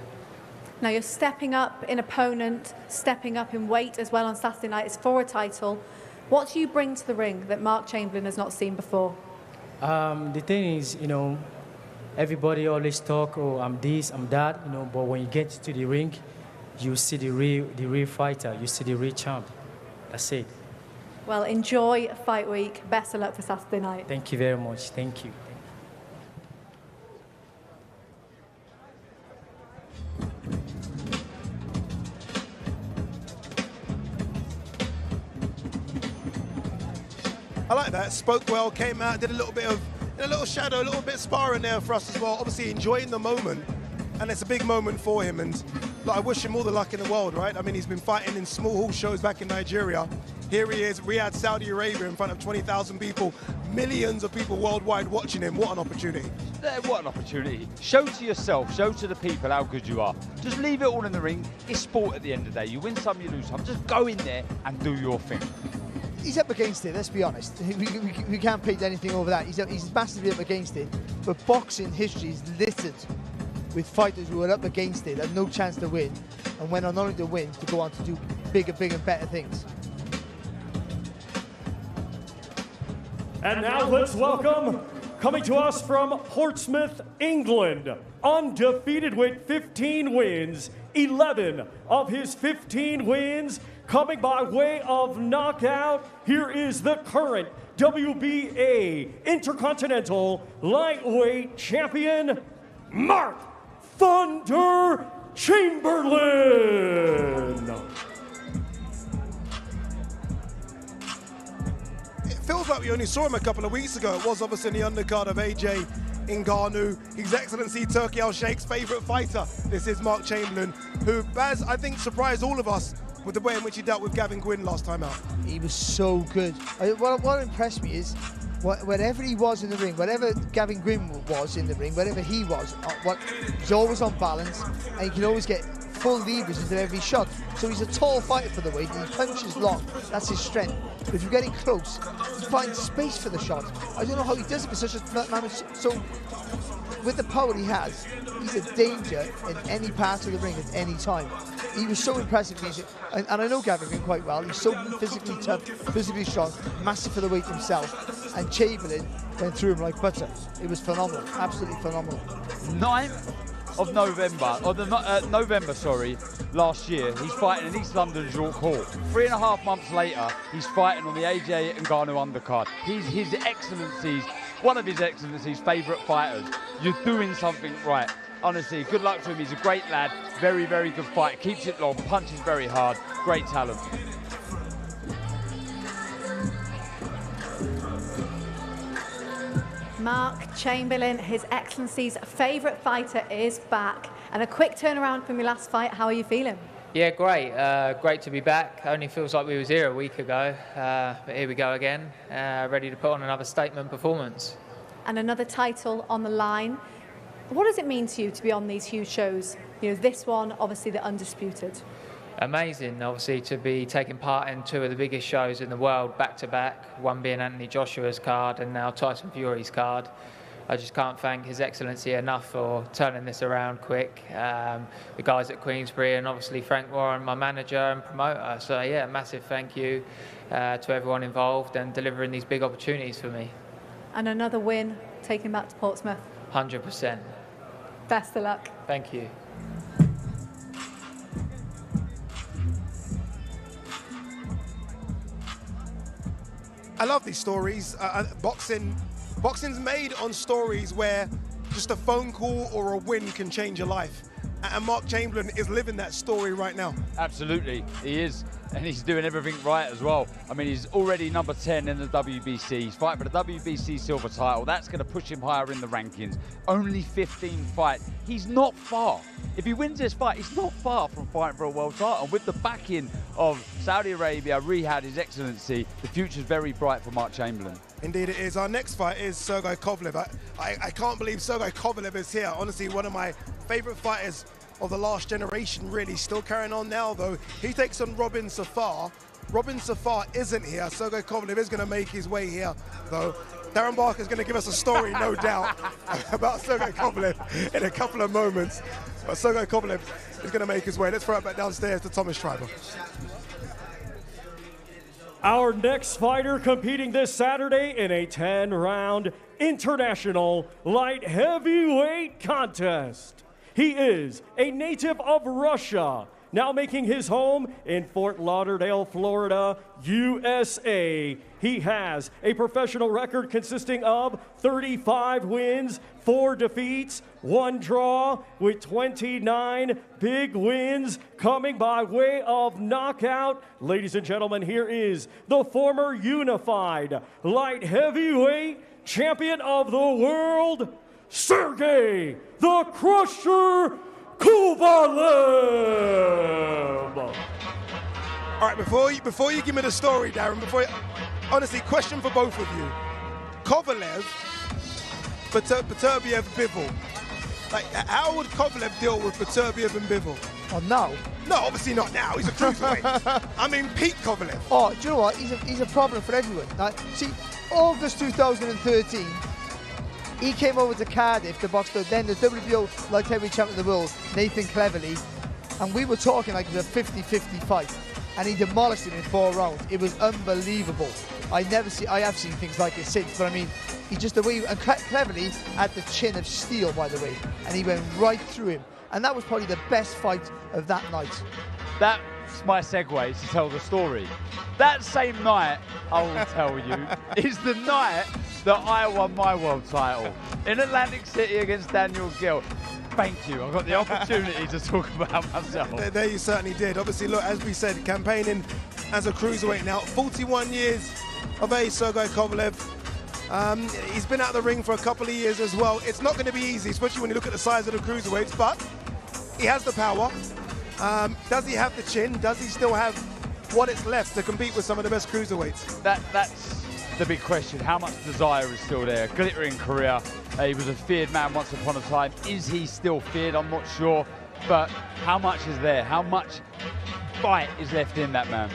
Now you're stepping up in opponent, stepping up in weight as well on Saturday night. It's for a title. What do you bring to the ring that Mark Chamberlain has not seen before? The thing is, you know, everybody always talk, oh, I'm this, I'm that, you know, but when you get to the ring, you see the real fighter, you see the real champ. That's it. Well, enjoy fight week. Best of luck for Saturday night. Thank you very much. Thank you. I like that. Spoke well, came out, did a little bit of, a little shadow, a little bit sparring there for us as well. Obviously enjoying the moment, and it's a big moment for him. And look, I wish him all the luck in the world, right? I mean, he's been fighting in small hall shows back in Nigeria. Here he is, Riyadh, Saudi Arabia, in front of 20,000 people, millions of people worldwide watching him. What an opportunity. What an opportunity. Show to yourself, show to the people how good you are. Just leave it all in the ring. It's sport at the end of the day. You win some, you lose some. Just go in there and do your thing. He's up against it, let's be honest. We can't paint anything over that. He's massively up against it. But boxing history is littered with fighters who are up against it and no chance to win, and went on not only to win, to go on to do bigger and better things. And now let's welcome, coming to us from Portsmouth, England, undefeated with 15 wins, 11 of his 15 wins coming by way of knockout. Here is the current WBA Intercontinental Lightweight Champion, Mark Thunder Chamberlain. It feels like we only saw him a couple of weeks ago. It was obviously in the undercard of AJ Ngannou, His Excellency Turki Al-Sheikh's favourite fighter. This is Mark Chamberlain, who, Baz, I think surprised all of us with the way in which he dealt with Gavin Gwynn last time out. He was so good. What impressed me is wherever he was in the ring, wherever Gavin Gwynn was in the ring, wherever he was, he's always on balance, and he can always get full leverage into every shot. So he's a tall fighter for the weight, and he punches long. That's his strength. But if you're getting close, he finds space for the shot. I don't know how he does it with such a man. So with the power he has, he's a danger in any part of the ring at any time. He was so impressive, and I know Gavin Gwynn quite well. He's so physically tough, physically strong, massive for the weight himself. And Chamberlain went through him like butter. It was phenomenal, absolutely phenomenal. 9th of November, last year, he's fighting in East London's York Hall. 3.5 months later, he's fighting on the AJ Ngannou undercard. He's His Excellency's, one of His Excellency's favourite fighters. You're doing something right. Honestly, good luck to him. He's a great lad, very, very good fighter. Keeps it long, punches very hard, great talent. Mark Chamberlain, His Excellency's favourite fighter, is back. And a quick turnaround from your last fight. How are you feeling? Yeah, great. Great to be back. Only feels like we was here a week ago. But here we go again, ready to put on another statement performance. And another title on the line. What does it mean to you to be on these huge shows? You know, this one, obviously the Undisputed. Amazing, obviously, to be taking part in 2 of the biggest shows in the world back-to-back, one being Anthony Joshua's card and now Tyson Fury's card. I just can't thank His Excellency enough for turning this around quick. The guys at Queensbury and obviously Frank Warren, my manager and promoter. So yeah, massive thank you to everyone involved and delivering these big opportunities for me. And another win, taking back to Portsmouth. 100%. Best of luck. Thank you. I love these stories. Boxing's made on stories where just a phone call or a win can change your life. And Mark Chamberlain is living that story right now. Absolutely, he is. And he's doing everything right as well. I mean, he's already number 10 in the WBC. He's fighting for the WBC silver title. That's going to push him higher in the rankings. Only 15 fights. He's not far. If he wins this fight, he's not far from fighting for a world title. With the backing of Saudi Arabia, Riyadh, His Excellency, the future's very bright for Mark Chamberlain. Indeed it is. Our next fight is Sergey Kovalev. I can't believe Sergey Kovalev is here. Honestly, one of my favourite fighters of the last generation, really. Still carrying on now, though. He takes on Robin Safar. Robin Safar isn't here. Sergey Kovalev is going to make his way here, though. Darren Barker is going to give us a story, no doubt, about Sergey Kovalev in a couple of moments. But Sergey Kovalev is going to make his way. Let's throw it back downstairs to Thomas Schreiber. Our next fighter competing this Saturday in a 10-round international light heavyweight contest. He is a native of Russia, now making his home in Fort Lauderdale, Florida, USA. He has a professional record consisting of 35 wins, 4 defeats, 1 draw, with 29 big wins coming by way of knockout. Ladies and gentlemen, here is the former unified light heavyweight champion of the world, Sergey the Crusher Kovalev. All right, before you give me the story, Darren, honestly, question for both of you. Kovalev, Beterbiev, Bivol. Like, how would Kovalev deal with Beterbiev and Bivol? Oh, now? No, obviously not now. He's a cruiserweight. I mean, Pete Kovalev. Oh, do you know what? He's a problem for everyone. Like, see, August 2013, He came over to Cardiff to box then the WBO light heavyweight champion of the world, Nathan Cleverly, and we were talking like it was a 50-50 fight, and he demolished him in 4 rounds. It was unbelievable. I have seen things like it since, but I mean, he just the way, and Cleverly had the chin of steel, by the way, and he went right through him, and that was probably the best fight of that night. That's my segue to tell the story. That same night, I will tell you, is the night that I won my world title in Atlantic City against Daniel Gill. Thank you. I got the opportunity to talk about myself. There you certainly did. Obviously, look, as we said, campaigning as a cruiserweight now. 41 years of age, Sergey Kovalev. He's been out of the ring for a couple of years as well. It's not going to be easy, especially when you look at the size of the cruiserweights, but he has the power. Does he have the chin? Does he still have what it's left to compete with some of the best cruiserweights? That's the big question. How much desire is still there? Glittering career. He was a feared man once upon a time. Is he still feared? I'm not sure. But how much is there? How much fight is left in that man?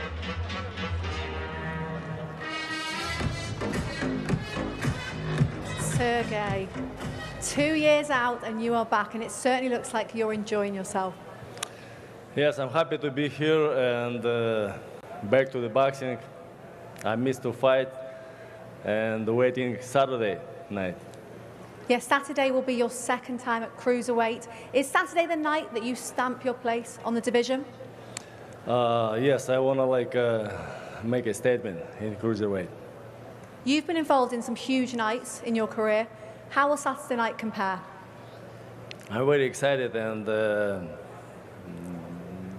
Sergey, 2 years out and you are back, and it certainly looks like you're enjoying yourself. Yes, I'm happy to be here and back to the boxing. I missed to fight and waiting Saturday night. Yes, Saturday will be your second time at cruiserweight. Is Saturday the night that you stamp your place on the division? Yes, I want to make a statement in cruiserweight. You've been involved in some huge nights in your career. How will Saturday night compare? I'm very excited and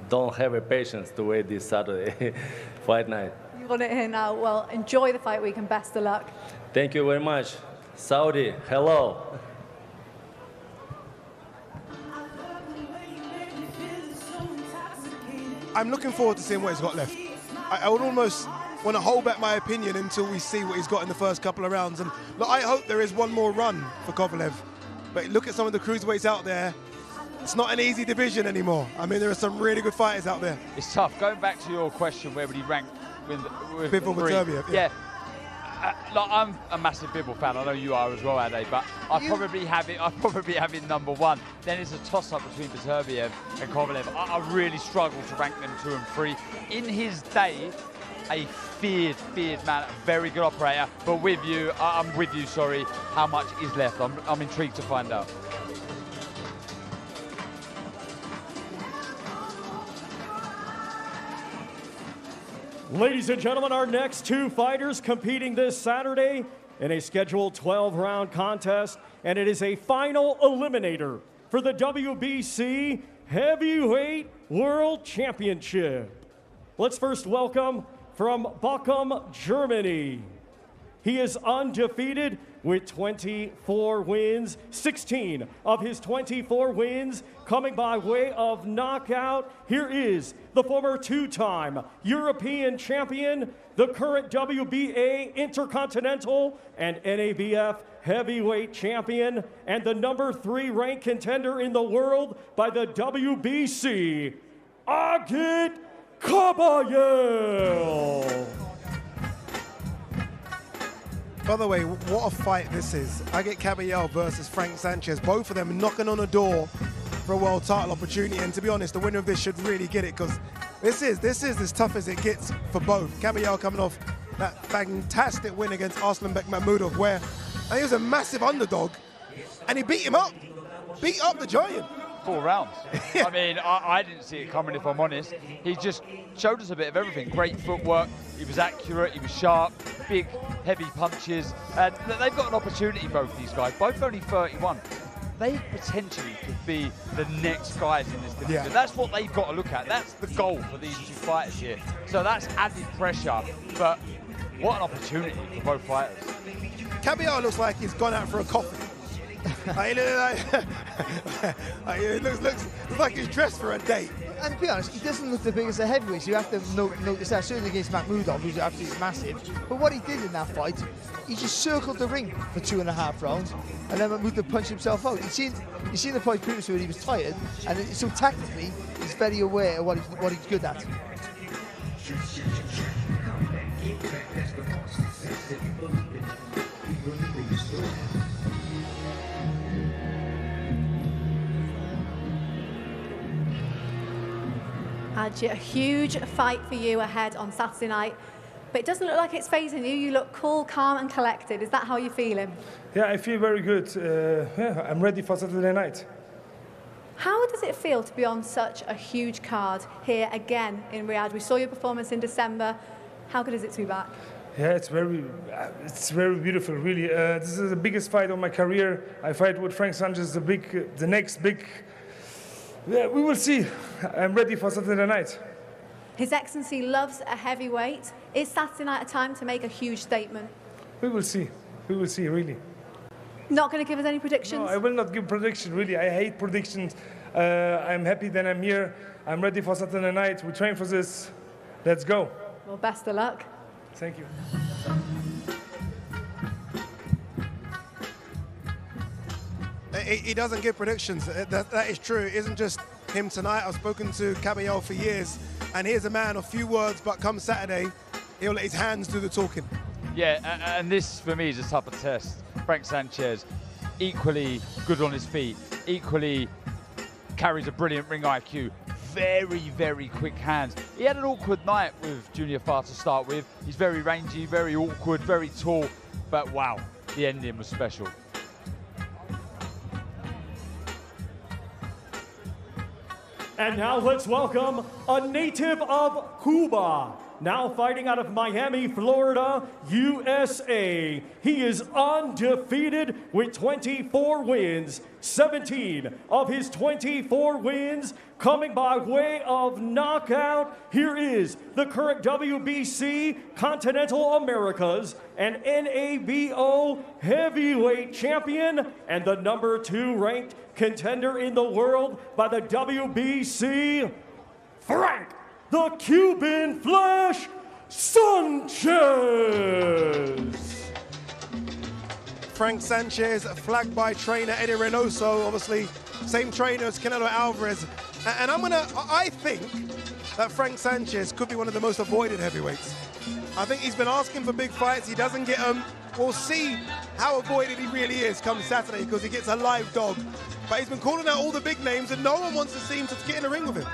don't have a patience to wait this Saturday fight night. You want it here now. Well, enjoy the fight week and best of luck. Thank you very much. Saudi, hello. I'm looking forward to seeing what he's got left. I would almost want to hold back my opinion until we see what he's got in the first couple of rounds. And look, I hope there is one more run for Kovalev. But look at some of the cruiserweights out there. It's not an easy division anymore. I mean, there are some really good fighters out there. It's tough. Going back to your question, where would he rank with Bivol? Yeah. Like, I'm a massive Bivol fan. I know you are as well, Ade, but I probably have it number 1. Then it's a toss-up between Beterbiev and Kovalev. I really struggle to rank them 2 and 3. In his day, a feared man, a very good operator. But with you, I'm with you. Sorry, how much is left? I'm intrigued to find out. Ladies and gentlemen, our next 2 fighters competing this Saturday in a scheduled 12-round contest, and it is a final eliminator for the WBC Heavyweight World Championship. Let's first welcome from Bochum, Germany. He is undefeated with 24 wins, 16 of his 24 wins coming by way of knockout. Here is the former 2-time European champion, the current WBA Intercontinental and NABF heavyweight champion, and the number 3 ranked contender in the world by the WBC, Agit Kabayel. By the way, what a fight this is. Agit Kabayel versus Frank Sanchez. Both of them knocking on a door for a world title opportunity. And to be honest, the winner of this should really get it, because this is as tough as it gets for both. Kabayel coming off that fantastic win against Arslanbek Mahmudov, where he was a massive underdog, and he beat him up. Beat up the giant. 4 rounds. I mean, I didn't see it coming, if I'm honest. He just showed us a bit of everything. Great footwork. He was accurate. He was sharp. Big, heavy punches. And they've got an opportunity, both these guys. Both only 31. They potentially could be the next guys in this division. Yeah. That's what they've got to look at. That's the goal for these 2 fighters here. So that's added pressure. But what an opportunity for both fighters. Kabayel looks like he's gone out for a coffee. It looks like he's dressed for a date. And to be honest, he doesn't look the biggest of heavyweights. You have to notice that, certainly against Mahmudov, who's absolutely massive. But what he did in that fight, he just circled the ring for 2.5 rounds, and then Mahmudov punched himself out. You seen the fight previously when he was tired, and so tactically, he's very aware of what he's good at. Agit, a huge fight for you ahead on Saturday night, but it doesn't look like it's phasing you. You look cool, calm and collected. Is that how you're feeling? Yeah, I feel very good. Yeah, I'm ready for Saturday night. How does it feel to be on such a huge card here again in Riyadh? We saw your performance in December. How good is it to be back? Yeah, it's very beautiful, really. This is the biggest fight of my career. I fight with Frank Sanchez, the next big. Yeah, we will see. I'm ready for Saturday night. His Excellency loves a heavyweight. Is Saturday night a time to make a huge statement? We will see. We will see, really. Not going to give us any predictions? No, I will not give predictions, really. I hate predictions. I'm happy that I'm here. I'm ready for Saturday night. We train for this. Let's go. Well, best of luck. Thank you. He doesn't give predictions. That is true. It isn't just him tonight. I've spoken to Kabayel for years, and here's a man of few words, but come Saturday, he'll let his hands do the talking. Yeah, and this for me is a type of test. Frank Sanchez, equally good on his feet, equally carries a brilliant ring IQ, very, very quick hands. He had an awkward night with Junior Farr to start with. He's very rangy, very awkward, very tall, but wow, the ending was special. And now let's welcome a native of Cuba, now fighting out of Miami, Florida, USA. He is undefeated with 24 wins, 17 of his 24 wins coming by way of knockout. Here is the current WBC Continental Americas and NABO heavyweight champion and the #2 ranked contender in the world by the WBC, Frank the Cuban Flash Sanchez. Frank Sanchez, flagged by trainer Eddie Reynoso, obviously same trainer as Canelo Alvarez. And I think that Frank Sanchez could be one of the most avoided heavyweights. I think he's been asking for big fights, he doesn't get them. We'll see how avoided he really is come Saturday because he gets a live dog. But he's been calling out all the big names and no one wants to see him to get in the ring with him.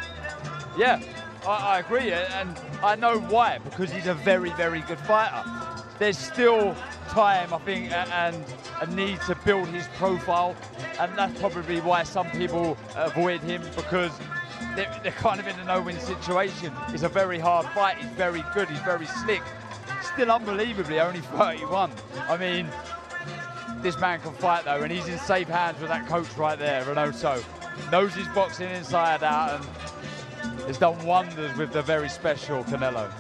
Yeah, I agree, and I know why, because he's a very, very good fighter. There's still time, I think, and a need to build his profile, and that's probably why some people avoid him, because they're kind of in a no-win situation. It's a very hard fight, he's very good, he's very slick. Still unbelievably only 31. I mean, this man can fight though, and he's in safe hands with that coach right there, Reynoso. Knows his boxing inside out and has done wonders with the very special Canelo.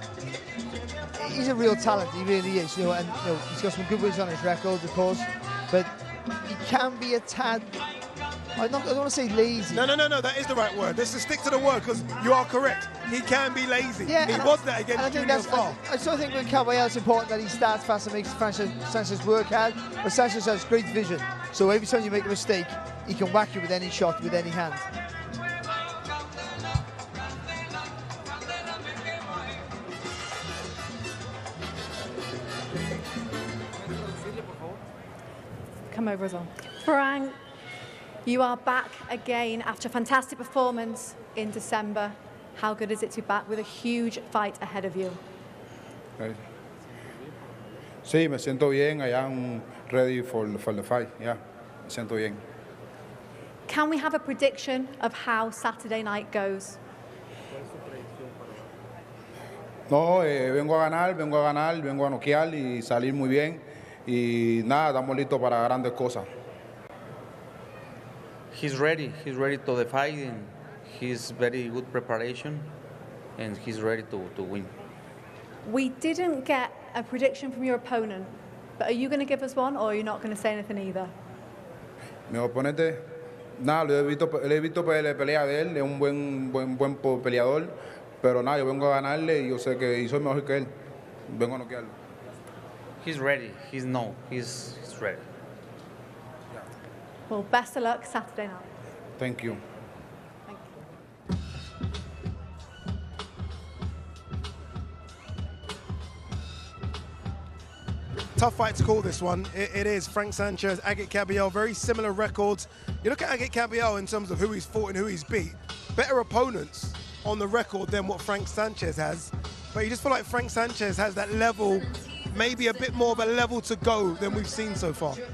He's a real talent, he really is, you know, and you know, he's got some good wins on his record, of course, but he can be a tad, I don't want to say lazy. No, that is the right word. Let's just stick to the word, because you are correct. He can be lazy. Yeah, he was that against Junior Farr. I still think with Kabayel it's important that he starts fast and makes Sanchez work hard, but Sanchez has great vision, so every time you make a mistake, he can whack you with any shot, with any hand. Come over as well. Frank, you are back again after a fantastic performance in December. How good is it to be back with a huge fight ahead of you? Sí, me siento bien. I am ready for the fight. Yeah, me siento bien. Can we have a prediction of how Saturday night goes? No, vengo a ganar, vengo a noquear y salir muy bien. Y nada, estamos listos para grandes cosas. He's ready to the fight, and he's very good preparation, and he's ready to win. We didn't get a prediction from your opponent, but are you going to give us one, or are you not going to say anything either? Mi oponente, nada, le he visto pelea de él, es un buen peleador, pero nada, yo vengo a ganarle y yo sé que soy mejor que él, vengo a noquearlo. He's ready. He's ready. Yeah. Well, best of luck Saturday night. Thank you. Tough fight to call this one. It is Frank Sanchez, Agit Kabayel, very similar records. You look at Agit Kabayel in terms of who he's fought and who he's beat. Better opponents, on the record than what Frank Sanchez has, but you just feel like Frank Sanchez has that level, maybe a bit more of a level to go than we've seen so far. Yeah,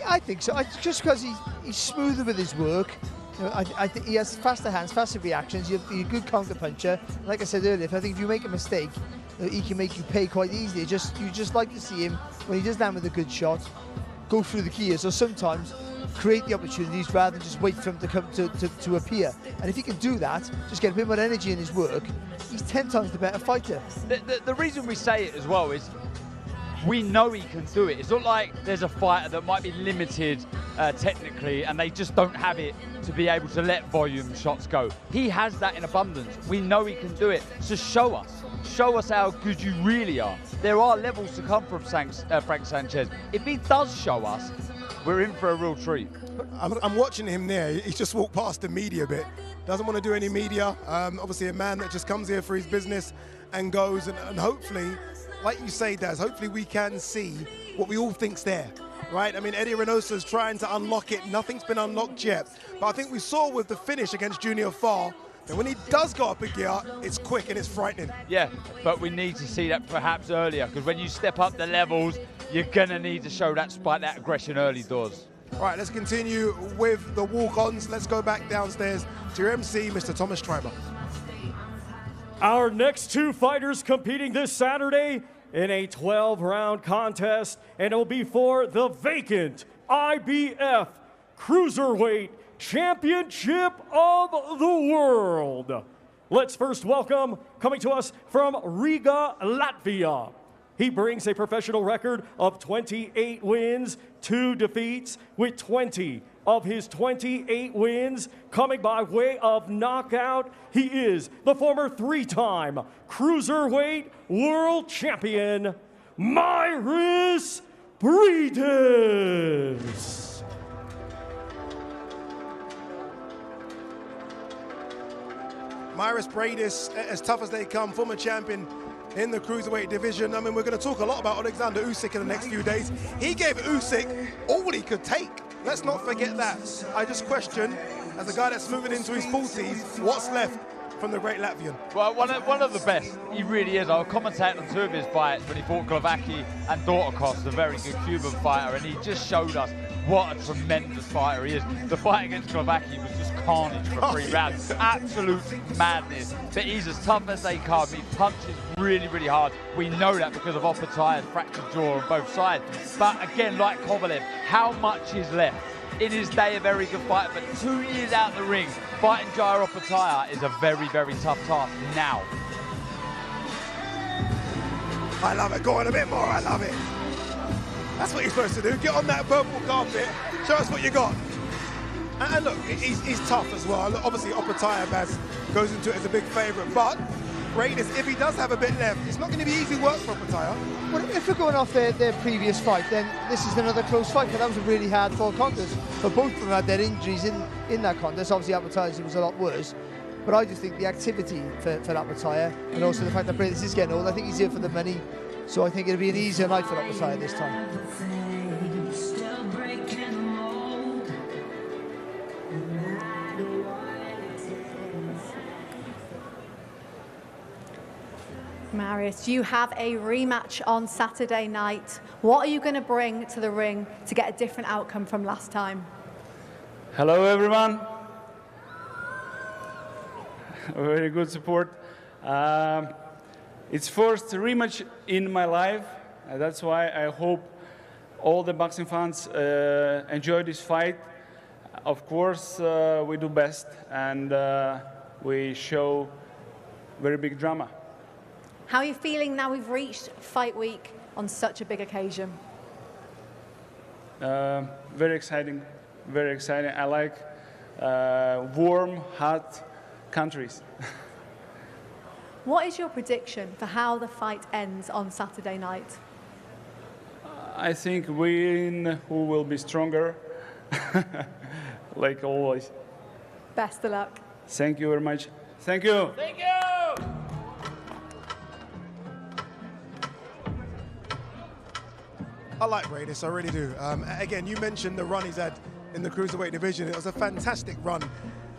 I think so. Just because he's smoother with his work. You know, I think he has faster hands, faster reactions. You're a good counter puncher. Like I said earlier, I think if you make a mistake, he can make you pay quite easily. You just like to see him when he does land with a good shot, go through the gears, or sometimes create the opportunities rather than just wait for him to come to appear. And if he can do that, just get a bit more energy in his work, he's 10 times the better fighter. The reason we say it as well is we know he can do it. It's not like there's a fighter that might be limited technically and they just don't have it to be able to let volume shots go. He has that in abundance. We know he can do it. So show us how good you really are. There are levels to come from Frank Sanchez. If he does show us, we're in for a real treat. I'm watching him there. He just walked past the media bit. Doesn't want to do any media. Obviously a man that just comes here for his business and goes, and hopefully, like you say, Daz, hopefully we can see what we all think's there, right? I mean, Eddie Reynoso's trying to unlock it. Nothing's been unlocked yet. But I think we saw with the finish against Junior Farr that when he does go up a gear, it's quick and it's frightening. Yeah, but we need to see that perhaps earlier, because when you step up the levels, you're going to need to show that spike, that aggression early doors. All right, let's continue with the walk-ons. Let's go back downstairs to your MC, Mr. Thomas Schreiber. Our next two fighters competing this Saturday in a 12-round contest, and it will be for the vacant IBF Cruiserweight Championship of the World. Let's first welcome, coming to us from Riga, Latvia. He brings a professional record of 28 wins, 2 defeats, with 20 of his 28 wins coming by way of knockout. He is the former 3-time Cruiserweight World Champion, Mairis Briedis. Mairis Briedis, as tough as they come, former champion in the cruiserweight division. I mean, we're going to talk a lot about Oleksandr Usyk in the next few days. He gave Usyk all he could take. Let's not forget that. I just question, as a guy that's moving into his 40s, what's left from the great Latvian? Well, one of the best. He really is. I was commentating on 2 of his fights when he fought Glavaki and Dorticos, a very good Cuban fighter, and he just showed us what a tremendous fighter he is. The fight against Glavaki was just carnage for 3 rounds. Absolute madness. But he's as tough as they come. He punches really, really hard. We know that because of Opetaia's fractured jaw on both sides. But again, like Kovalev, how much is left? In his day, a very good fighter, but 2 years out the ring, fighting Jair Opetaia is a very, very tough task now. I love it. Go on a bit more. I love it. That's what you're supposed to do. Get on that purple carpet. Show us what you got. And look, he's tough as well. Look, obviously, Opetaia goes into it as a big favourite, but Briedis, if he does have a bit left, it's not going to be easy work for Opetaia. Well, if we're going off their previous fight, then this is another close fight, because that was a really hard-fought contest. But both of them had their injuries in that contest. Obviously, Opetaia's was a lot worse. But I just think the activity for Opetaia, and also the fact that Briedis is getting old, I think he's here for the money. So I think it'll be an easier night for Opetaia this time. Mairis, you have a rematch on Saturday night. What are you going to bring to the ring to get a different outcome from last time? Hello, everyone. Very good support. It's first rematch in my life. That's why I hope all the boxing fans enjoy this fight. Of course, we do best, and we show very big drama. How are you feeling now we've reached fight week on such a big occasion? Very exciting, very exciting. I like warm, hot countries. What is your prediction for how the fight ends on Saturday night? I think who will be stronger, like always. Best of luck. Thank you very much. Thank you. Thank you. I like Briedis, I really do. Again, you mentioned the run he's had in the cruiserweight division. It was a fantastic run.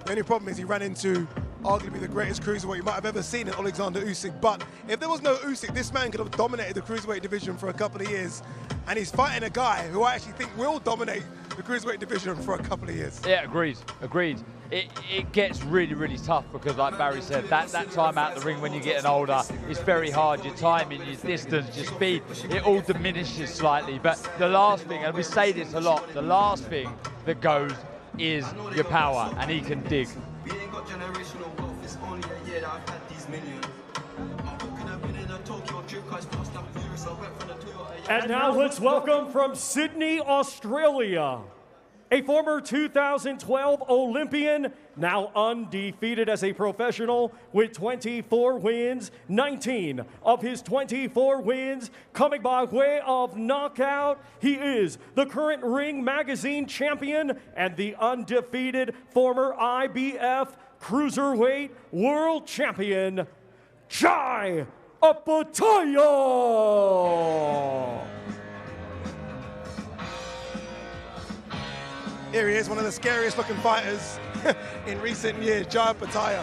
The only problem is he ran into arguably the greatest cruiserweight you might have ever seen in Oleksandr Usyk. But if there was no Usyk, this man could have dominated the cruiserweight division for a couple of years. And he's fighting a guy who I actually think will dominate the cruiserweight division for a couple of years. Yeah, agreed. It gets really, really tough because, like Barry said, that time out the ring when you're getting older, it's very hard. Your timing, your distance, your speed, it all diminishes slightly. But the last thing, and we say this a lot, the last thing that goes is your power, and he can dig. And now let's welcome from Sydney, Australia, a former 2012 Olympian, now undefeated as a professional with 24 wins, 19 of his 24 wins coming by way of knockout. He is the current Ring Magazine champion and the undefeated former IBF Cruiserweight World Champion, Chai Opetaia. Here he is, one of the scariest looking fighters in recent years, Chai Opetaia.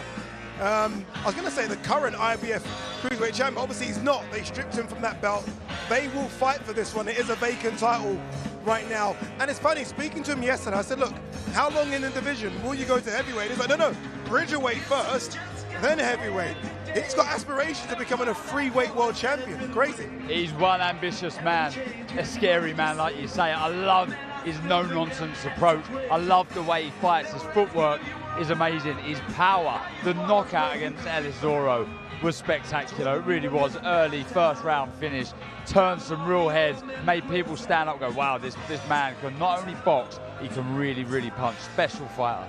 I was going to say the current IBF Cruiserweight champion, obviously he's not. They stripped him from that belt. They will fight for this one. It is a vacant title right now. And it's funny, speaking to him yesterday, I said, look, how long in the division will you go to heavyweight? He's like, no, bridgerweight first, then heavyweight. He's got aspirations of becoming a free-weight world champion. Crazy. He's one ambitious man, a scary man, like you say. I love his no-nonsense approach. I love the way he fights. His footwork is amazing. His power, the knockout against Elias Mezencev was spectacular. It really was. Early first round finish, turned some real heads, made people stand up and go, wow, this man can not only box, he can really, really punch. Special fighter.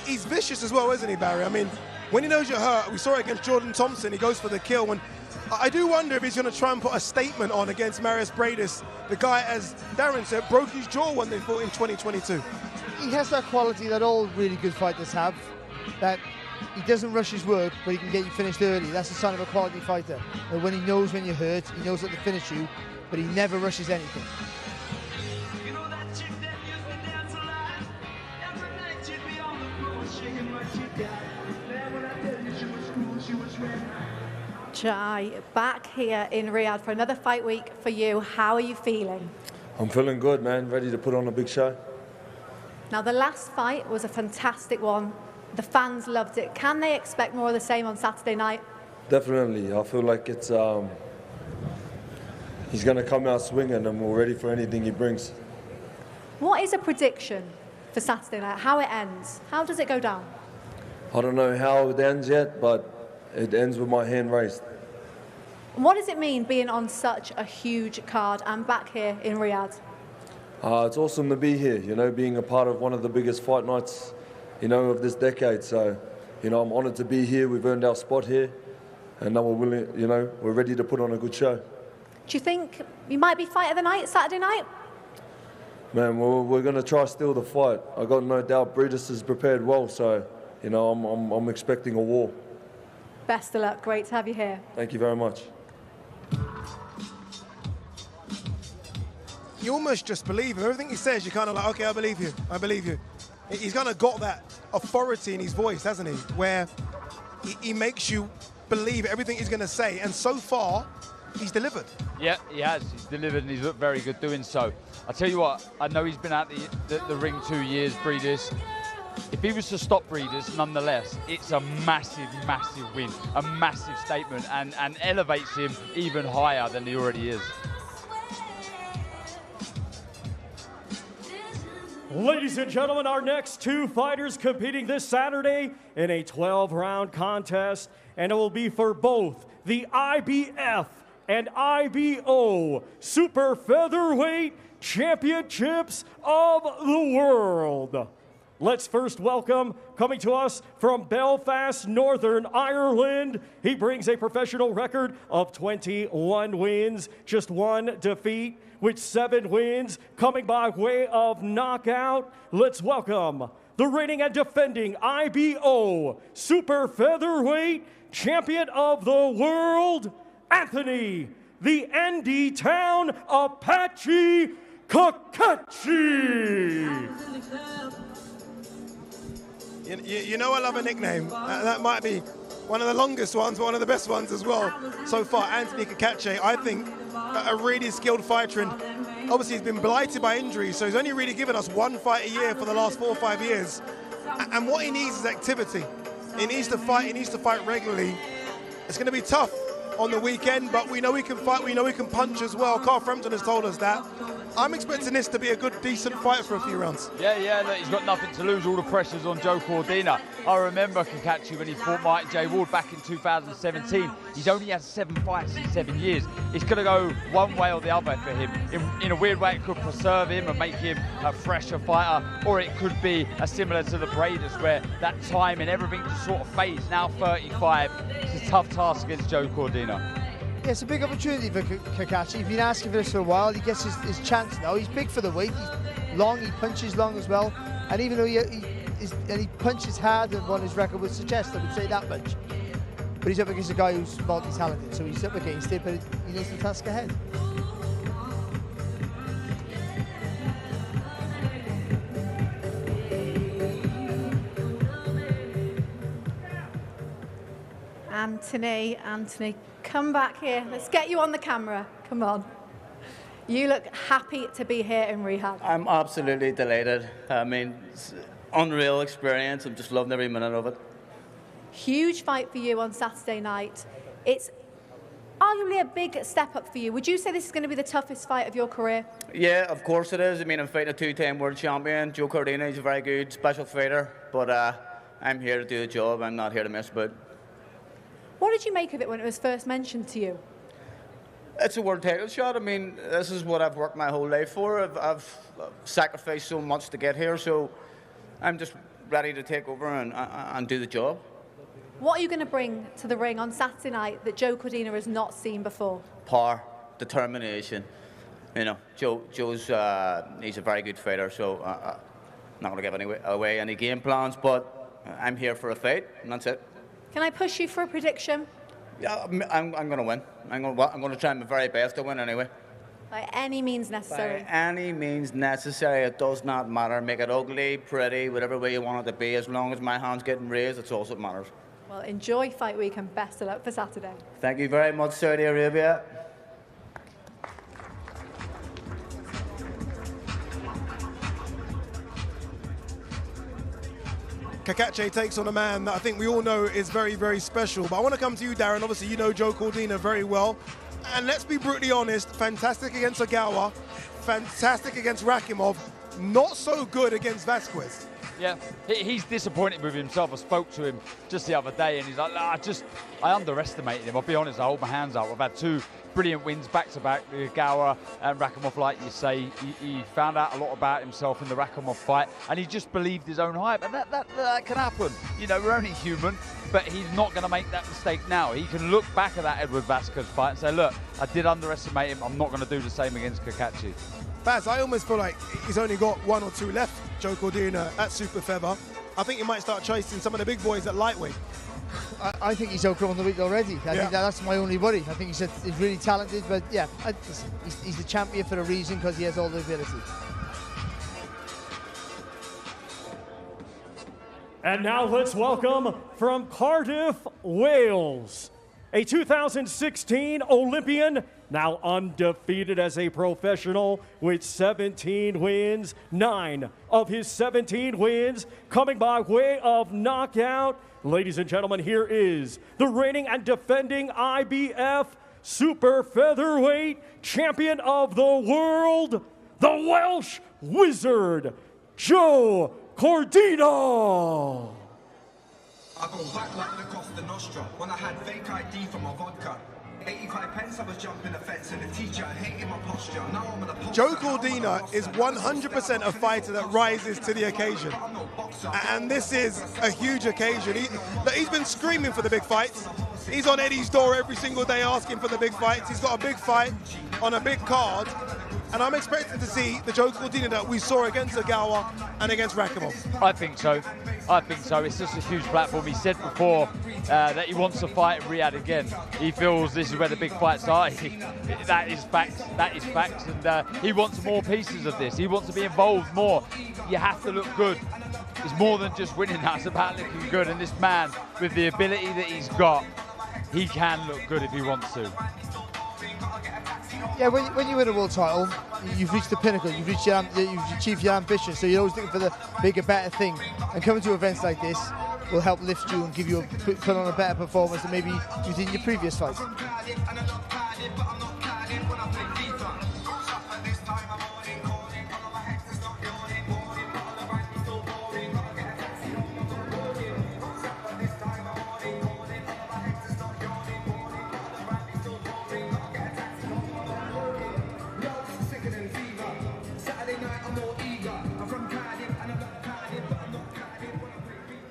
He's vicious as well, isn't he, Barry? I mean, when he knows you're hurt, we saw it against Jordan Thompson, he goes for the kill. And I do wonder if he's going to try and put a statement on against Mairis Briedis, the guy, as Darren said, broke his jaw when they fought in 2022. He has that quality that all really good fighters have, that he doesn't rush his work, but he can get you finished early. That's the sign of a quality fighter. And when he knows when you're hurt, he knows how to finish you, but he never rushes anything. Chai, back here in Riyadh for another fight week for you. How are you feeling? I'm feeling good, man. Ready to put on a big show. Now, the last fight was a fantastic one. The fans loved it. Can they expect more of the same on Saturday night? Definitely. I feel like it's he's going to come out swinging, and we're ready for anything he brings. What is a prediction for Saturday night? How it ends? How does it go down? I don't know how it ends yet, but it ends with my hand raised. What does it mean being on such a huge card and back here in Riyadh? It's awesome to be here, you know, being a part of one of the biggest fight nights, you know, of this decade. So, you know, I'm honoured to be here. We've earned our spot here, and now we're willing, you know, we're ready to put on a good show. Do you think you might be fight of the night Saturday night? Man, we're going to try to steal the fight. I got no doubt Briedis is prepared well, so, you know, I'm expecting a war. Best of luck. Great to have you here. Thank you very much. You almost just believe him. Everything he says, you're kind of like, okay, I believe you. I believe you. He's kind of got that authority in his voice, hasn't he? Where he makes you believe everything he's going to say. And so far, he's delivered. Yeah, he has. He's delivered, and he's looked very good doing so. I tell you what, I know he's been out the ring 2 years, Briedis. If he was to stop Briedis, nonetheless, it's a massive, massive win, a massive statement, and elevates him even higher than he already is. Ladies and gentlemen, our next two fighters competing this Saturday in a 12-round contest, and it will be for both the IBF and IBO Super Featherweight Championships of the World. Let's first welcome, coming to us from Belfast, Northern Ireland. He brings a professional record of 21 wins, just one defeat, with 7 wins coming by way of knockout. Let's welcome the reigning and defending IBO Super Featherweight Champion of the World, Anthony, the Andy Town Apache Cacace. You know I love a nickname. That might be one of the longest ones, but one of the best ones as well so far. Anthony Cacace, I think, a really skilled fighter, and obviously he's been blighted by injuries, so he's only really given us one fight a year for the last 4 or 5 years. And what he needs is activity. He needs to fight regularly. It's going to be tough on the weekend, but we know he can fight, we know he can punch as well. Carl Frampton has told us that. I'm expecting this to be a good, decent fight for a few rounds. Yeah, look, he's got nothing to lose. All the pressure's on Joe Cordina. I remember Cacace when he fought Mike J. Ward back in 2017. He's only had 7 fights in 7 years. It's going to go one way or the other for him. In a weird way, it could preserve him and make him a fresher fighter, or it could be similar to the Briedis, where that time and everything just sort of fades. Now 35. It's a tough task against Joe Cordina. Yeah, it's a big opportunity for Cacace. He's been asking for this for a while. He gets his chance now. He's big for the weight. He's long. He punches long as well. And even though he punches hard than what his record would suggest, I would say that much. But he's up against a guy who's multi-talented, so he's up against it, but he knows the task ahead. Anthony, come back here. Let's get you on the camera. Come on. You look happy to be here in rehab. I'm absolutely delighted. I mean, it's an unreal experience. I'm just loving every minute of it. Huge fight for you on Saturday night. It's arguably a big step up for you. Would you say this is going to be the toughest fight of your career? Yeah, of course it is. I mean, I'm fighting a 2-time world champion. Joe Cordina, he's a very good special fighter, but I'm here to do the job. I'm not here to mess about. What did you make of it when it was first mentioned to you? It's a world title shot. I mean, this is what I've worked my whole life for. I've sacrificed so much to get here, so I'm just ready to take over and do the job. What are you going to bring to the ring on Saturday night that Joe Cordina has not seen before? Power, determination. You know, Joe's he's a very good fighter, so I'm not going to give away any game plans, but I'm here for a fight, and that's it. Can I push you for a prediction? Yeah, I'm going to win. I'm going to try my very best to win anyway. By any means necessary. By any means necessary. It does not matter. Make it ugly, pretty, whatever way you want it to be. As long as my hand's getting raised, it's all that matters. Well, enjoy fight week and best of luck for Saturday. Thank you very much, Saudi Arabia. Cacace takes on a man that I think we all know is very, very special. But I want to come to you, Darren. Obviously, you know Joe Cordina very well. And let's be brutally honest, fantastic against Ogawa, fantastic against Rakhimov, not so good against Vasquez. Yeah, he's disappointed with himself. I spoke to him just the other day, and he's like, I underestimated him. I'll be honest, I hold my hands up. I've had 2 brilliant wins back-to-back, Ogawa and Rakhimov, like you say. He found out a lot about himself in the Rakhimov fight, and he just believed his own hype, and that can happen. You know, we're only human, but he's not going to make that mistake now. He can look back at that Edward Vasquez fight and say, look, I did underestimate him. I'm not going to do the same against Cacace. Baz, I almost feel like he's only got 1 or 2 left, Joe Cordina, at super feather. I think he might start chasing some of the big boys at lightweight. I think he's outgrown the weight already. I think that's my only worry. I think he's really talented, but yeah, he's the champion for a reason, because he has all the ability. And now let's welcome from Cardiff, Wales, a 2016 Olympian, now undefeated as a professional with 17 wins, 9 of his 17 wins coming by way of knockout. Ladies and gentlemen, here is the reigning and defending IBF Super Featherweight Champion of the World, the Welsh Wizard, Joe Cordina. I go back like the Costa Nostra when I had fake ID for my vodka. 85 pence, I was jumping the fence and the teacher hating my posture. Now I'm in a posture. Joe Cordina is 100% a fighter that rises to the occasion. And this is a huge occasion. He's been screaming for the big fights. He's on Eddie's door every single day asking for the big fights. He's got a big fight on a big card. And I'm expecting to see the Joe Cordina that we saw against Ogawa and against Rakhimov. I think so. It's just a huge platform. He said before that he wants to fight in Riyadh again. He feels this is where the big fights are. That is facts. And he wants more pieces of this. He wants to be involved more. You have to look good. It's more than just winning, that's about looking good. And this man, with the ability that he's got, he can look good if he wants to. Yeah, when you win a world title, you've reached the pinnacle, you've achieved your ambition, so you're always looking for the bigger, better thing. And coming to events like this will help lift you and give you put on a better performance than maybe you did in your previous fights.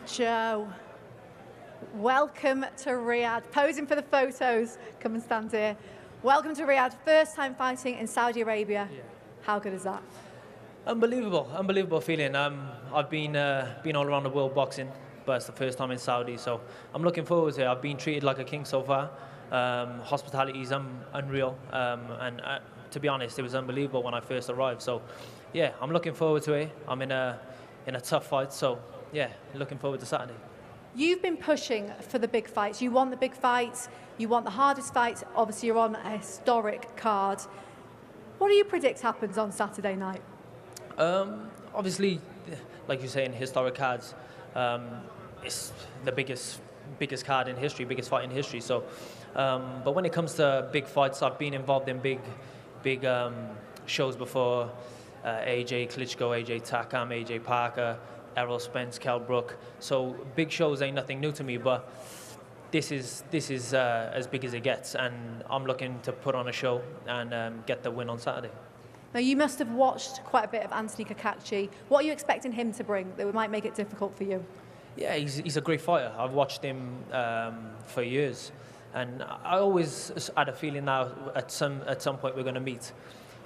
Joe, welcome to Riyadh. Posing for the photos, come and stand here. Welcome to Riyadh, first time fighting in Saudi Arabia. Yeah. How good is that? Unbelievable feeling. I've been all around the world boxing, but it's the first time in Saudi, so I'm looking forward to it. I've been treated like a king so far. Hospitality is unreal, and to be honest, it was unbelievable when I first arrived. So, yeah, I'm looking forward to it. I'm in a tough fight, so. Yeah, looking forward to Saturday. You've been pushing for the big fights. You want the big fights. You want the hardest fights. Obviously, you're on a historic card. What do you predict happens on Saturday night? Obviously, like you say, in historic cards, it's the biggest card in history, biggest fight in history. So, but when it comes to big fights, I've been involved in big shows before. AJ Klitschko, AJ Takam, AJ Parker, Errol Spence, Kell Brook. So big shows ain't nothing new to me, but this is as big as it gets, and I'm looking to put on a show and get the win on Saturday. Now, you must have watched quite a bit of Anthony Cacace. What are you expecting him to bring that might make it difficult for you? Yeah, he's a great fighter. I've watched him for years, and I always had a feeling now at some point we're going to meet.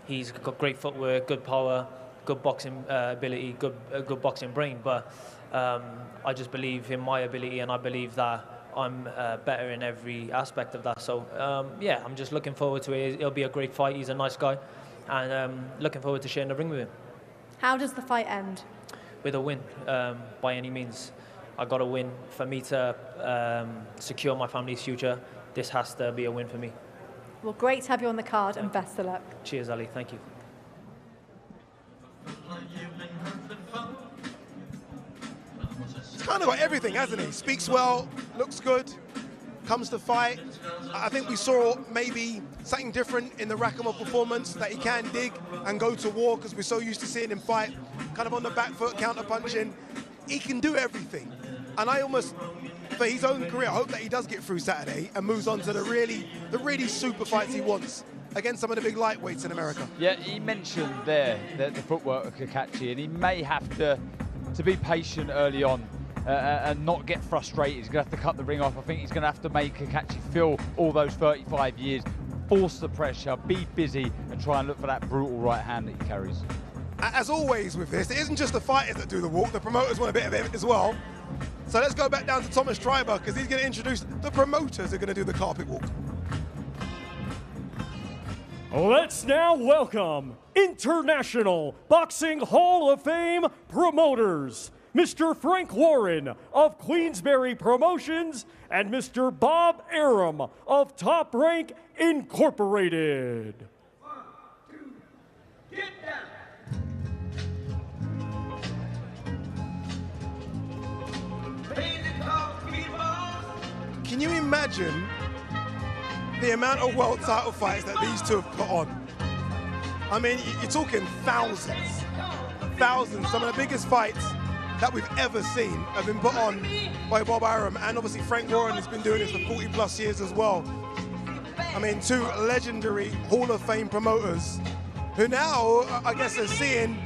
He's got great footwork, good power, good boxing ability, good boxing brain, but I just believe in my ability, and I believe that I'm better in every aspect of that. So yeah, I'm just looking forward to it. It'll be a great fight. He's a nice guy, and looking forward to sharing the ring with him. How does the fight end? With a win, by any means. I got to win. For me to secure my family's future, this has to be a win for me. Well, great to have you on the card, and best of luck. Cheers, Ali. Thank you. He's kind of got everything, hasn't he? Speaks well, looks good, comes to fight. I think we saw maybe something different in the Rakhimov performance, that he can dig and go to war, because we're so used to seeing him fight kind of on the back foot, counter-punching. He can do everything. And I almost, for his own career, I hope that he does get through Saturday and moves on to the really super fights he wants against some of the big lightweights in America. Yeah, he mentioned there the footwork of Cacace, and he may have to be patient early on and not get frustrated. He's going to have to cut the ring off. I think he's going to have to make Cacace feel all those 35 years, force the pressure, be busy, and try and look for that brutal right hand that he carries. As always with this, it isn't just the fighters that do the walk, the promoters want a bit of it as well. So let's go back down to Thomas Treiber, because he's going to introduce the promoters who are going to do the carpet walk. Let's now welcome International Boxing Hall of Fame promoters, Mr. Frank Warren of Queensberry Promotions and Mr. Bob Arum of Top Rank Incorporated. 1, 2, get down. Can you imagine the amount of world title fights that these two have put on? I mean, you're talking thousands. Thousands. Some of the biggest fights that we've ever seen have been put on by Bob Arum, and obviously Frank Warren has been doing this for 40 plus years as well. I mean, two legendary Hall of Fame promoters who now, I guess, are seeing